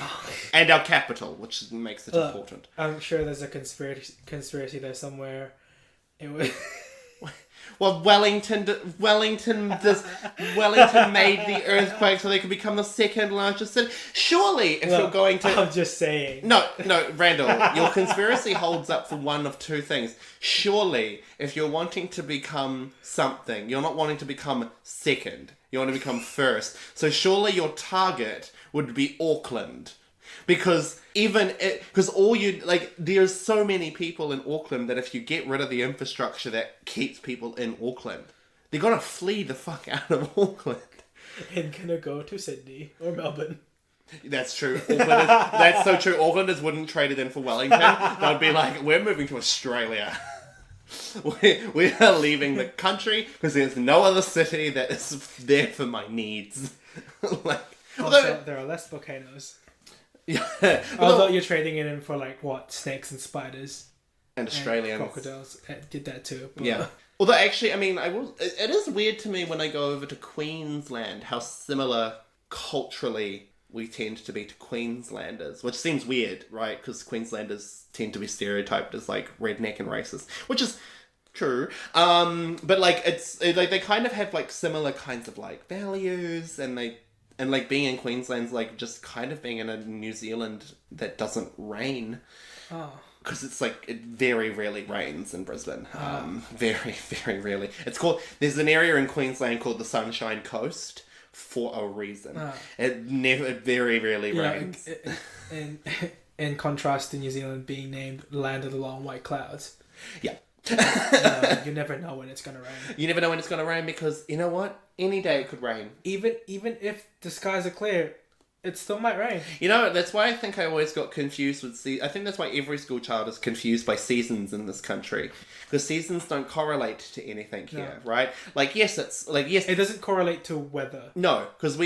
And our capital, which makes it important. I'm sure there's a conspiracy there somewhere. It was... Well, Wellington made the earthquake so they could become the second largest city. Surely, if you're going to... I'm just saying. No, Randall, your conspiracy holds up for one of two things. Surely, if you're wanting to become something, you're not wanting to become second. You want to become first. So surely your target would be Auckland. Because there's so many people in Auckland that if you get rid of the infrastructure that keeps people in Auckland, they're going to flee the fuck out of Auckland. And gonna go to Sydney or Melbourne. That's true. That's so true. Aucklanders wouldn't trade it in for Wellington. They'd be like, we're moving to Australia. We are leaving the country because there's no other city that is there for my needs. Also, there are less volcanoes. Yeah. Although you're trading it in for snakes and spiders. And Australians. And crocodiles. Did that too. But... Yeah. Although actually, I mean, it is weird to me when I go over to Queensland how similar culturally we tend to be to Queenslanders, which seems weird, right? Because Queenslanders tend to be stereotyped as redneck and racist, which is true. But they kind of have similar kinds of values, and being in Queensland's just kind of being in a New Zealand that doesn't rain. Oh. Because it's it very rarely rains in Brisbane. Very, very rarely. There's an area in Queensland called the Sunshine Coast for a reason. It very rarely rains. In contrast to New Zealand being named Land of the Long White Clouds. Yeah. You never know when it's going to rain. You never know when it's going to rain because, you know what? Any day it could rain. Even if the skies are clear, it still might rain. You know, that's why I think I always got confused with I think that's why every school child is confused by seasons in this country. Because seasons don't correlate to anything here, right? Yes. It doesn't correlate to weather. No, because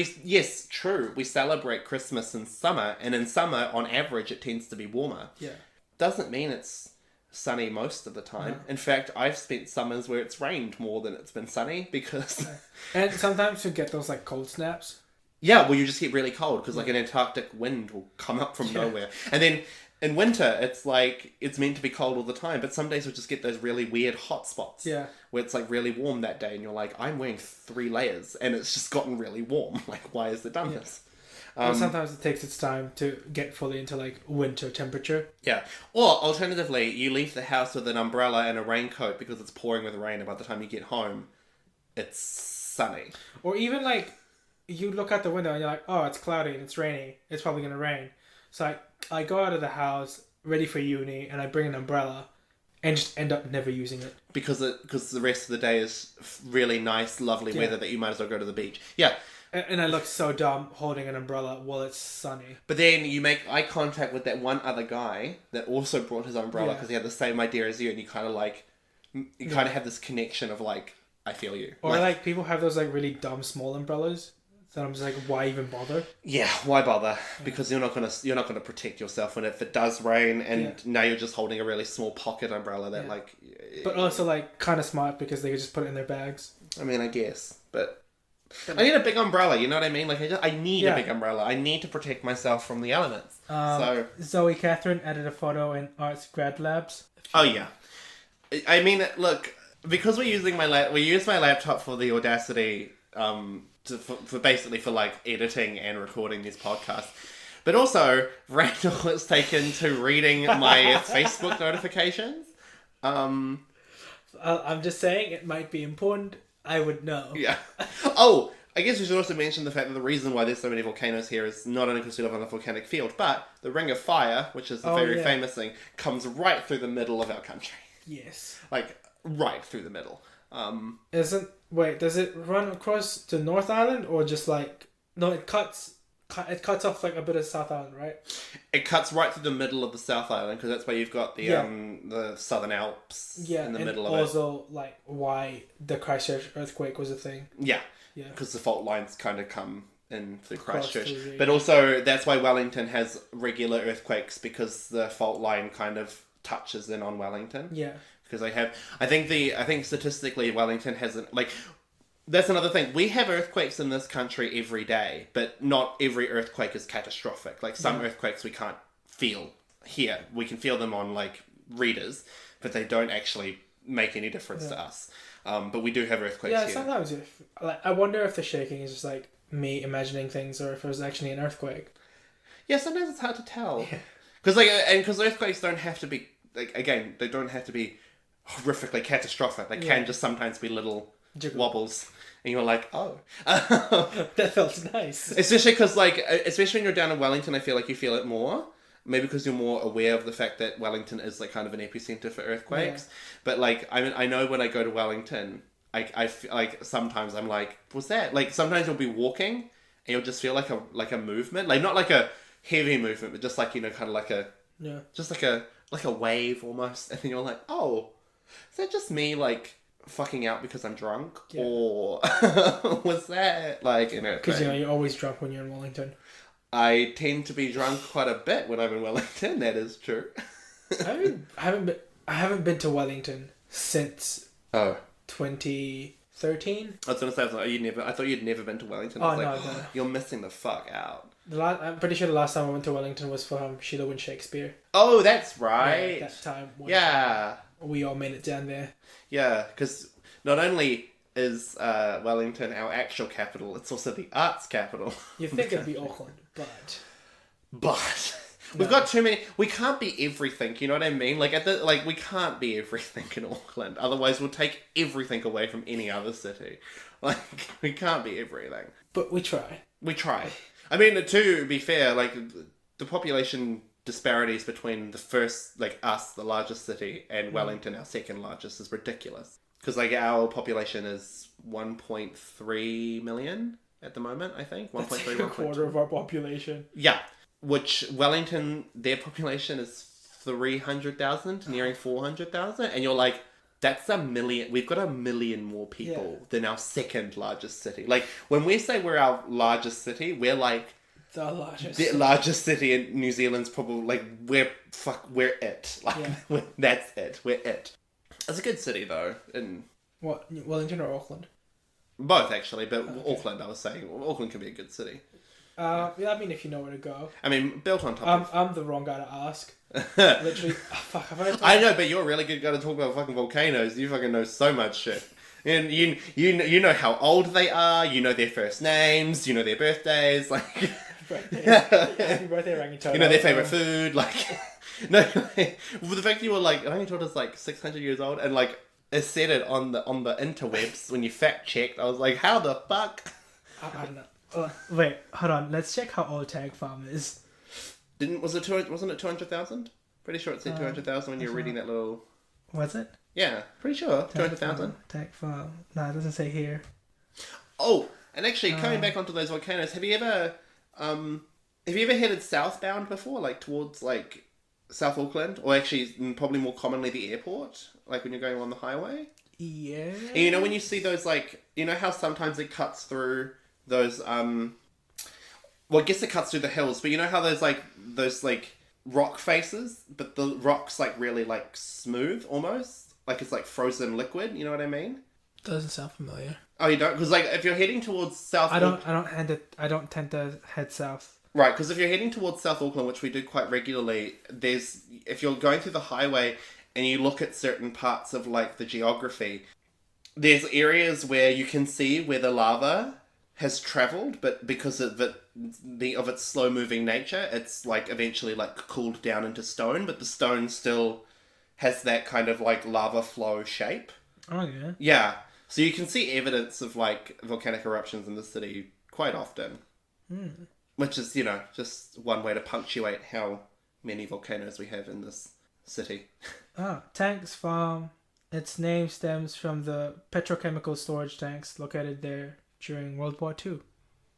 true. We celebrate Christmas in summer, and in summer, on average, it tends to be warmer. Yeah. Doesn't mean it's sunny most of the time. No. In fact, I've spent summers where it's rained more than it's been sunny because... And sometimes you get those cold snaps. Yeah, well, you just get really cold because an Antarctic wind will come up from nowhere. And then in winter, it's it's meant to be cold all the time, but some days we'll just get those really weird hot spots. Yeah. Where it's really warm that day and you're I'm wearing 3 layers and it's just gotten really warm. Why has it done this? Well, sometimes it takes its time to get fully into winter temperature. Yeah. Or alternatively, you leave the house with an umbrella and a raincoat because it's pouring with rain, and by the time you get home, it's sunny. Or even you look out the window and you're oh, it's cloudy and it's rainy. It's probably going to rain. So I go out of the house ready for uni and I bring an umbrella and just end up never using it. Because the rest of the day is really nice, lovely weather that you might as well go to the beach. Yeah. And I look so dumb holding an umbrella while it's sunny. But then you make eye contact with that one other guy that also brought his umbrella because he had the same idea as you, and you kind of kind of have this connection of I feel you. Or people have those really dumb small umbrellas. So I'm just why even bother? Yeah, why bother? Because you're not gonna protect yourself when if it does rain, and now you're just holding a really small pocket umbrella that But also kind of smart because they could just put it in their bags. I mean, I guess, but I need a big umbrella. You know what I mean? I need a big umbrella. I need to protect myself from the elements. Zoe Catherine added a photo in Arts Grad Labs. Oh yeah, I mean, look, because we use my laptop for the Audacity. For editing and recording these podcasts. But also, Randall has taken to reading my Facebook notifications. I'm just saying it might be important I would know. Yeah. Oh, I guess we should also mention the fact that the reason why there's so many volcanoes here is not only because we live on a volcanic field, but the Ring of Fire, which is a very famous thing, comes right through the middle of our country. Yes. Like, right through the middle. Does it run across to North Island or just like... No, it cuts off like a bit of South Island, right? It cuts right through the middle of the South Island, because that's where you've got the Southern Alps in the middle of it. And also, like, why the Christchurch earthquake was a thing. Yeah. Yeah. Because the fault lines kind of come in through Christchurch. Through, but also, that's why Wellington has regular earthquakes, because the fault line kind of touches in on Wellington. Yeah. Because I think statistically Wellington hasn't, like, that's another thing. We have earthquakes in this country every day, but not every earthquake is catastrophic. Like, some earthquakes we can't feel here. We can feel them on, like, readers, but they don't actually make any difference to us. But we do have earthquakes here. Yeah, sometimes I wonder if the shaking is just like me imagining things, or if it was actually an earthquake. Yeah, sometimes it's hard to tell. Because earthquakes don't have to be, like, again, they don't have to be horrifically catastrophic. They can just sometimes be little wobbles, and you're like, oh. That felt nice. Especially because, like, especially when you're down in Wellington, I feel like you feel it more. Maybe because you're more aware of the fact that Wellington is, like, kind of an epicenter for earthquakes. Yeah. But, like, I know when I go to Wellington, I feel like sometimes I'm like, what's that? Like, sometimes you'll be walking and you'll just feel like a movement, like, not like a heavy movement, but just like, you know, kind of like a just like a wave almost, and then you're like, oh, is that just me, like, fucking out because I'm drunk, or was that like an earthquake? Because, you know, you're always drunk when you're in Wellington. I tend to be drunk quite a bit when I'm in Wellington. That is true. I haven't been to Wellington since 2013. I was gonna say, I thought you'd never been to Wellington. Oh, no. No. You're missing the fuck out. I'm pretty sure the last time I went to Wellington was for Sheila and Shakespeare. Oh, that's right. Yeah, that time. We all made it down there. Yeah, because not only is Wellington our actual capital, it's also the arts capital. You'd think it'd be Auckland, but we've got too many. We can't be everything. You know what I mean? Like, we can't be everything in Auckland. Otherwise, we'll take everything away from any other city. Like, we can't be everything. But we try. We try. I mean, to be fair, like, the population disparities between the first, like, us, the largest city, and Wellington, our second largest, is ridiculous. Because, like, our population is 1.3 million at the moment, I think. 1.3, That's like a quarter of our population. Yeah. Which, Wellington, their population is 300,000, nearing 400,000. And you're like, that's a million. We've got a million more people than our second largest city. Like, when we say we're our largest city, we're like... The largest. The largest city in New Zealand's probably, like, we're it. Like, that's it. We're it. It's a good city, though. In what, Wellington or Auckland? Both, actually, but Auckland, I was saying. Auckland can be a good city. Yeah, I mean, if you know where to go. I mean, built on top of... I'm the wrong guy to ask. Literally, I know, but you're a really good guy to talk about fucking volcanoes. You fucking know so much shit. And you know how old they are, you know their first names, you know their birthdays, like... Happy birthday, orangutan. You know their favourite food, like... No, well, the fact you were like, orangutan is like 600 years old, and like, it said it on the interwebs when you fact checked. I was like, how the fuck? I don't know. Wait, hold on. Let's check how old Tank Farm is. Wasn't it 200,000? Pretty sure it said 200,000 when you were reading that little... Was it? Yeah, pretty sure. 200,000. Tank Farm. No, it doesn't say here. Oh, and actually, coming back onto those volcanoes, have you ever headed southbound before, like towards like South Auckland, or actually probably more commonly the airport, like when you're going along the highway? Yeah. And you know when you see those, like, you know how sometimes it cuts through those well, I guess it cuts through the hills, but you know how those rock faces, but the rock's like really like smooth almost, like it's like frozen liquid. You know what I mean? Doesn't sound familiar. Oh, you don't? Because like if you're heading towards South, I don't tend to head south. Right, because if you're heading towards South Auckland, which we do quite regularly, if you're going through the highway and you look at certain parts of like the geography, there's areas where you can see where the lava has travelled, but because of its slow moving nature, it's like eventually like cooled down into stone, but the stone still has that kind of like lava flow shape. Oh yeah. Yeah. So you can see evidence of like volcanic eruptions in the city quite often. Which is, just one way to punctuate how many volcanoes we have in this city. Tanks Farm. Its name stems from the petrochemical storage tanks located there during World War II.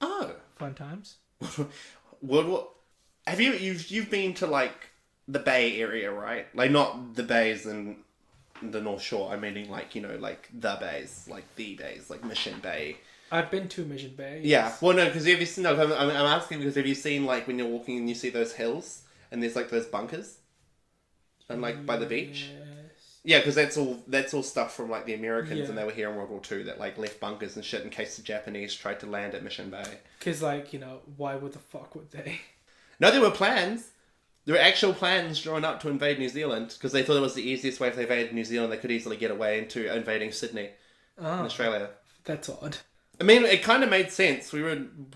Oh. Fun times. Have you've been to like the Bay Area, right? Like not the bays in the North Shore. I'm meaning like like the bays, like Mission Bay. I've been to Mission Bay. Yeah. Yes. Well, no, because have you seen? No, I'm asking because have you seen like when you're walking and you see those hills and there's like those bunkers, and like by the beach. Yeah, because that's all stuff from like the Americans, and they were here in World War II that like left bunkers and shit in case the Japanese tried to land at Mission Bay. Because why would the fuck would they? No, there were plans. There were actual plans drawn up to invade New Zealand because they thought it was the easiest way if they invaded New Zealand. They could easily get away into invading Sydney in Australia. That's odd. I mean, it kind of made sense. We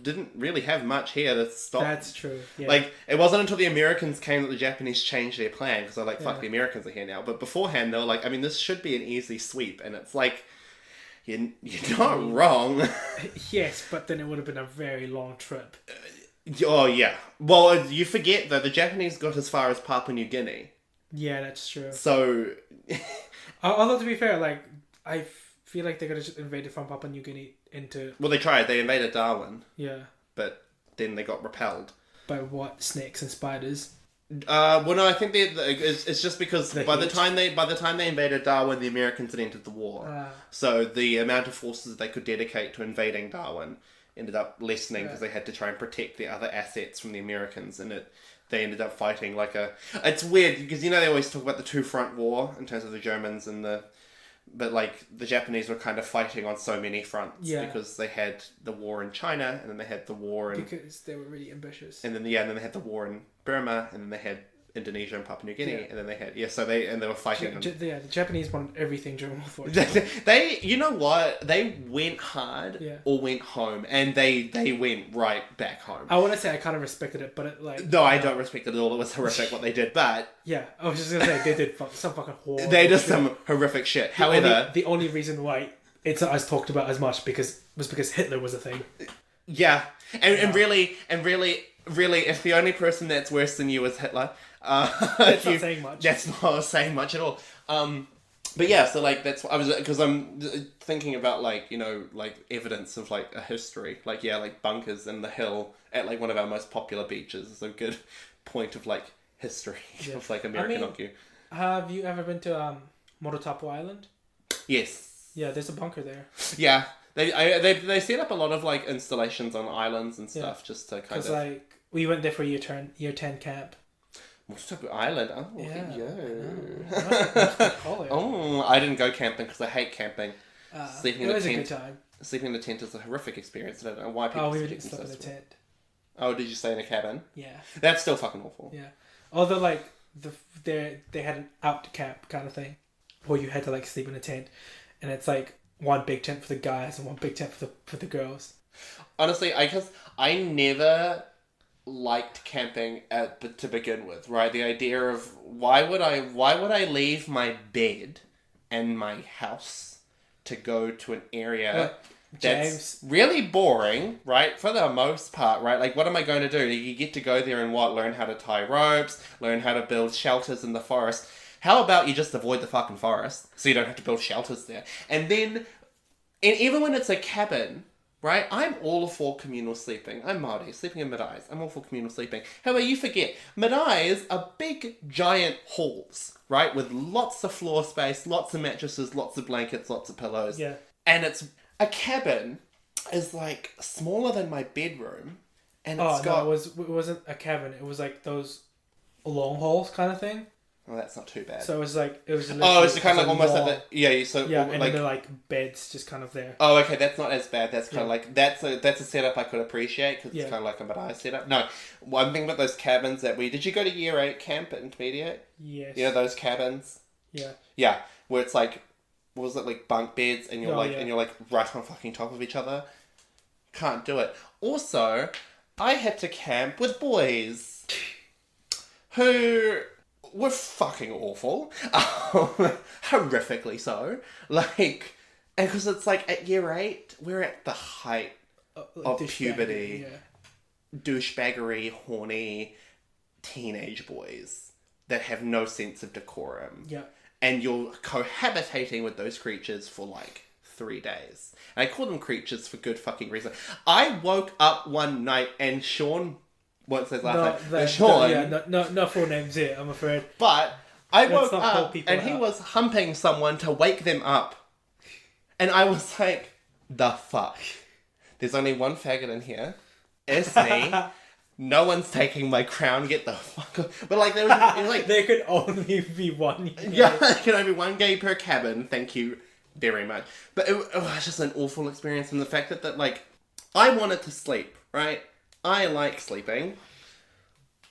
didn't really have much here to stop. That's true. Yeah. Like, it wasn't until the Americans came that the Japanese changed their plan because they're like, fuck, the Americans are here now. But beforehand, they were like, I mean, this should be an easy sweep. And it's like, you're not wrong. Yes, but then it would have been a very long trip. Oh, yeah. Well, you forget, though, the Japanese got as far as Papua New Guinea. Yeah, that's true. So... Although, to be fair, like, I feel like they could have just invaded from Papua New Guinea into... Well, they tried. They invaded Darwin. Yeah. But then they got repelled. By what? Snakes and spiders? Well, no, I think it's just because by the time they invaded Darwin, the Americans had entered the war. So the amount of forces they could dedicate to invading Darwin ended up lessening because they had to try and protect the other assets from the Americans, and they ended up fighting like a... It's weird because they always talk about the two-front war in terms of the Germans and but like the Japanese were kind of fighting on so many fronts because they had the war in China, and then they had the war in... Because they were really ambitious. And then they had the war in Burma, and then they had Indonesia and Papua New Guinea, and then they had they were fighting. The Japanese wanted everything during World War II. They, you know what? They went hard or went home, and they went right back home. I want to say I kind of respected it, but no, I don't respect it at all. It was horrific what they did, but yeah, I was just gonna say they did some fucking horrible. They did some horrific shit. However, the only reason why it's not as talked about as much was because Hitler was a thing. Yeah, and really, if the only person that's worse than you is Hitler. That's not saying much. That's not saying much at all. But yeah, so like that's what I was, because I'm thinking about like evidence of like a history, like bunkers in the hill at like one of our most popular beaches is a good point of like history of like American occupancy. Have you ever been to Morotapu Island? Yes. Yeah, there's a bunker there. Yeah, they set up a lot of like installations on islands and stuff just to kind of. Because like we went there for year 10 camp. Morotapu Island. Oh, yeah. Oh, I didn't go camping because I hate camping. Sleeping in a tent. It was a good time. Sleeping in a tent is a horrific experience. I don't know why people we slept in a tent. Oh, did you stay in a cabin? Yeah. That's still fucking awful. Yeah. Although like they had an out camp kind of thing, where you had to like sleep in a tent, and it's like one big tent for the guys and one big tent for the girls. Honestly, I never liked camping to begin with, right? The idea of why would I leave my bed and my house to go to an area that's really boring, right? For the most part, right? Like, what am I going to do? You get to go there and learn how to tie ropes, learn how to build shelters in the forest. How about you just avoid the fucking forest so you don't have to build shelters there? And even when it's a cabin, right? I'm all for communal sleeping. I'm Māori, sleeping in maraes. I'm all for communal sleeping. However, you forget, maraes are big, giant halls, right? With lots of floor space, lots of mattresses, lots of blankets, lots of pillows. Yeah. And a cabin is like smaller than my bedroom. And it wasn't a cabin. It was like those long halls kind of thing. Oh, that's not too bad. So it was like... it's kind of like almost like the... Yeah, so... Yeah, and then they're like beds just kind of there. Oh, okay, that's not as bad. That's kind of like... That's a setup I could appreciate, because it's kind of like a Marae setup. No, one thing about those cabins that Did you go to Year 8 camp at Intermediate? Yes. You know, those cabins? Yeah. Yeah, where it's like... What was it, like bunk beds, and you're right on fucking top of each other? Can't do it. Also, I had to camp with boys who... were fucking awful. Horrifically so. Like, And because it's like at year 8, we're at the height of puberty, douchebaggery, horny teenage boys that have no sense of decorum. Yeah. And you're cohabitating with those creatures for like 3 days. And I call them creatures for good fucking reason. I woke up one night and Sean, what's his last name? Sean. No full names here, I'm afraid. But I woke not call up people and he out. was humping someone to wake them up. And I was like, the fuck? There's only one faggot in here. It's me. No one's taking my crown. Get the fuck off. But like, there was like... there could only be one. Yeah, there can only be one gay per cabin. Thank you very much. But it was just an awful experience. And the fact that like, I wanted to sleep, right? I like sleeping.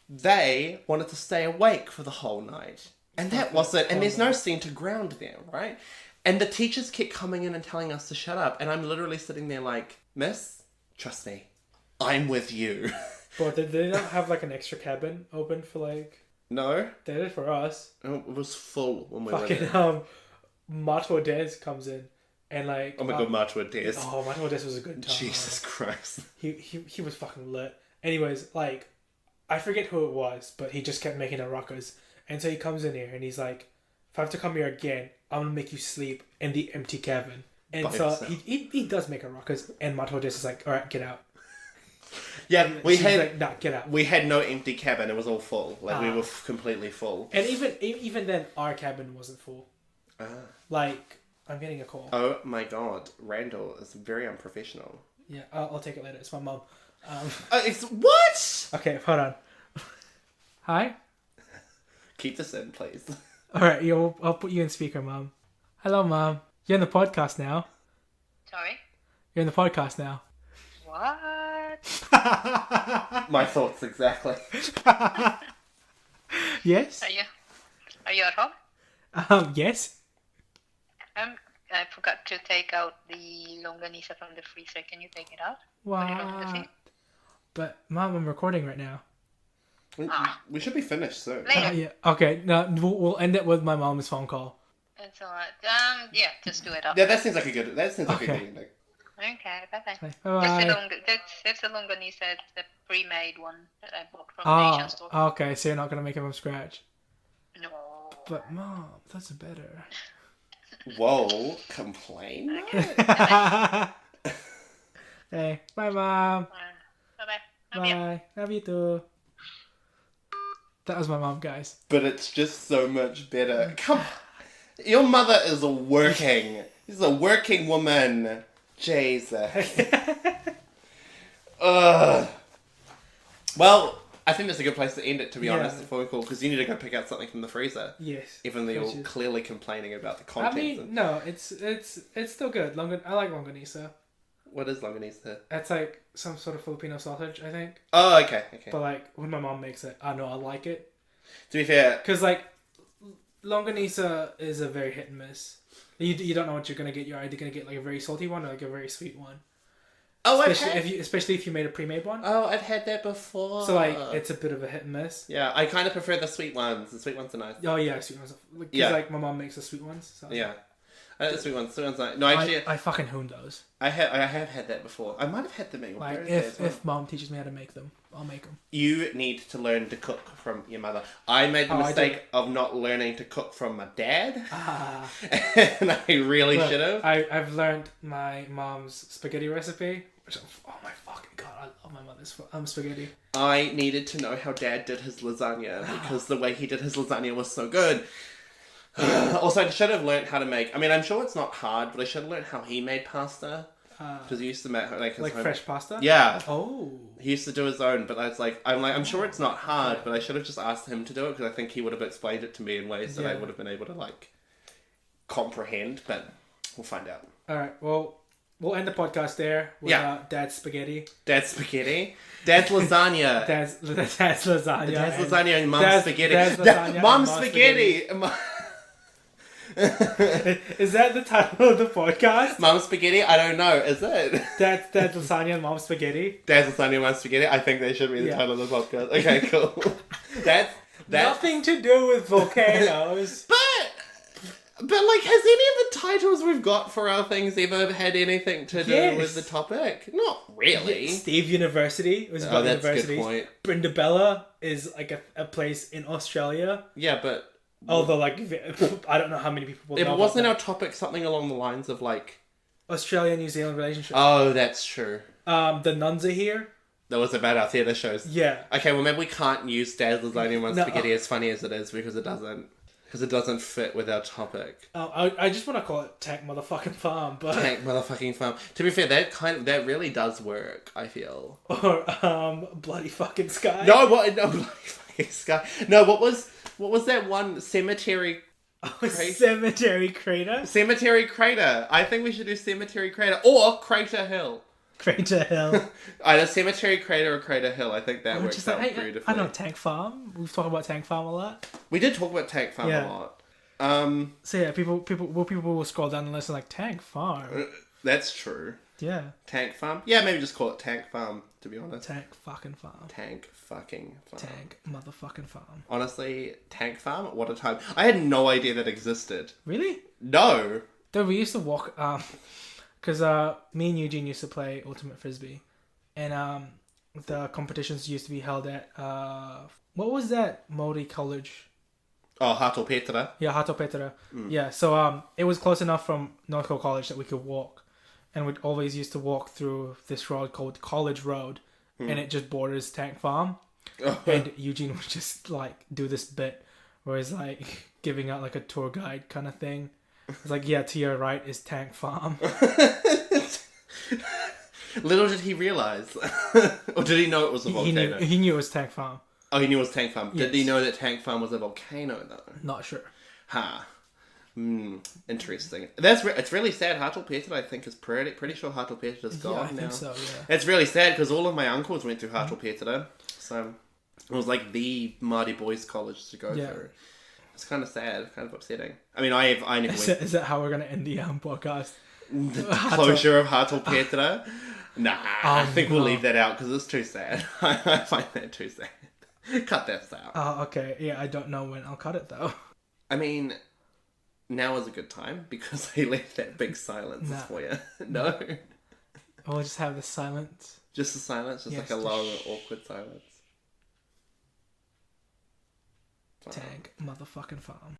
They wanted to stay awake for the whole night. And that wasn't... And there's no scene to ground them, right? And the teachers kept coming in and telling us to shut up. And I'm literally sitting there like, Miss, trust me. I'm with you. But did they not have like an extra cabin open for like... No. They did for us. It was full when we were Fucking, there. Mato Des comes in and like... Oh my god, Mato Des. Oh, Mato Des was a good time. Jesus Christ. He was fucking lit. Anyways, like, I forget who it was, but he just kept making a ruckus. And so he comes in here and he's like, if I have to come here again, I'm gonna make you sleep in the empty cabin. And By so himself. he does make a ruckus, and Mato Des is like, alright, get out. Yeah, we She's had like, nah, get out. we had no empty cabin. It was all full. Like we were completely full. And even then, our cabin wasn't full. Like, I'm getting a call. Oh my god, Randall is very unprofessional. Yeah, I'll take it later. It's my mom. It's what? Okay, hold on. Hi? Keep this in, please. Alright, I'll put you in speaker, Mom. Hello, Mom. You're in the podcast now. Sorry? You're in the podcast now. What? My thoughts exactly. Yes? Are you at home? Yes? I forgot to take out the longanisa from the freezer. Can you take it out? Put it on the What? seat. But, Mom, I'm recording right now. We should be finished soon. Later. Yeah. Okay, no, we'll end it with my mom's phone call. It's alright. Yeah, just do it up. Yeah, that seems like a good ending. Okay, bye-bye. Bye-bye. That's the longanisa, the pre-made one that I bought from the Oh, Asian store. okay, so you're not going to make it from scratch. No. But, Mom, that's better. Whoa, complain? Hey, bye, Mom. Bye-bye. Love you. Bye. Love you too. That was my mom, guys. But it's just so much better. Come on. Your mother is working. She's a working woman. Jesus. Ugh. Well, I think that's a good place to end it, to be honest, before we call, because you need to go pick out something from the freezer. Yes. Even though you're clearly complaining about the I contents. mean, no, it's still good. I like longanisa. What is longanisa? It's like some sort of Filipino sausage, I think. Oh, okay. But like when my mom makes it, I know I like it. To be fair, Because like longanisa is a very hit and miss. You don't know what you're gonna get. You're either gonna get like a very salty one or like a very sweet one. oh, Especially if you made a pre-made one. I've had that before. So like it's a bit of a hit and miss. Yeah, I kind of prefer the sweet ones. The sweet ones are nice. Oh yeah, sweet ones. Because Yeah. like my mom makes the sweet ones. So. Yeah. The sweet ones. Sweet ones are nice. No, actually, I fucking hoon those. I have had that before. I might have had them at your Like birthday as well. if mom teaches me how to make them, I'll make them. You need to learn to cook from your mother. I made the mistake of not learning to cook from my dad. And I really should have. I've learned my mom's spaghetti recipe. Which oh my fucking god, I love my mother's spaghetti. I needed to know how dad did his lasagna because the way he did his lasagna was so good. Also, I should have learned how to make... I mean, I'm sure it's not hard, but I should have learned how he made pasta. Because he used to make like his own... fresh pasta? Yeah. Oh. He used to do his own, but I'm sure it's not hard, but I should have just asked him to do it because I think he would have explained it to me in ways that I would have been able to like comprehend. But we'll find out. All right. Well, we'll end the podcast there with Dad's spaghetti. Dad's spaghetti. Dad's lasagna. Dad's lasagna. Dad's lasagna and mom's spaghetti. Dad's lasagna Mom's and spaghetti. Is that the title of the podcast? Mom's spaghetti? I don't know. Is it? Dad's lasagna and mom's spaghetti. Dad's lasagna and mom's spaghetti. I think that should be the title of the podcast. Okay, cool. That's Nothing to do with volcanoes. But But, like, has any of the titles we've got for our things ever had anything to do Yes. with the topic? Not really. Steve University was about that's a good universities. point. Brindabella is like a place in Australia. Yeah, but... Although, like, I don't know how many people will know but about wasn't that. our topic something along the lines of, like... Australia-New Zealand relationship. Oh, that's true. The nuns are here. That was about our theatre shows. Yeah. Okay, well, maybe we can't use Dazzler's Only One No. Spaghetti as funny as it is because it doesn't fit with our topic. I just want to call it Tank Motherfucking Farm, but... Tank motherfucking farm. To be fair, that really does work, I feel. Or, Bloody Fucking Sky. No, what? No, bloody fucking sky. No, what was that one? Cemetery Cemetery Crater. Cemetery Crater. I think we should do Cemetery Crater or Crater Hill. Crater Hill. Either Cemetery Crater or Crater Hill. I think that works out beautifully. I know Tank Farm. We've talked about Tank Farm a lot. We did talk about Tank Farm a lot. So yeah, people will scroll down and listen like Tank Farm. That's true. Yeah. Tank Farm? Yeah, maybe just call it Tank Farm, to be honest. Tank fucking farm. Tank fucking farm. Tank motherfucking farm. Honestly, Tank Farm? What a time. I had no idea that existed. Really? No. Though we used to walk, because me and Eugene used to play Ultimate Frisbee. And the competitions used to be held at, what was that Māori college? Oh, Hato Petra. Yeah, Hato Petra. Yeah, so it was close enough from Northcote College that we could walk. And we'd always used to walk through this road called College Road. And it just borders Tank Farm. And Eugene would just, like, do this bit where he's, like, giving out, like, a tour guide kind of thing. It's like, yeah, to your right is Tank Farm. Little did he realise. Or did he know it was a volcano? He knew it was Tank Farm. Oh, he knew it was Tank Farm. Yes. Did he know that Tank Farm was a volcano, though? Not sure. Interesting. It's really sad. Hartlepeter, I think, is pretty sure Hartlepeter's gone Yeah, I now. think so, yeah. It's really sad because all of my uncles went through Hartlepeter, so it was like the Māori boys' college to go through. It's kind of sad, kind of upsetting. I mean, I never went. Is that how we're going to end the podcast? The closure of Hartlepeter? Nah, I think we'll leave that out because it's too sad. I find that too sad. Cut that out. Oh, okay. Yeah, I don't know when I'll cut it, though. I mean, now is a good time because I left that big silence for you. No. We'll just have the silence. Just the silence? Just like a long, awkward silence. Tank motherfucking farm.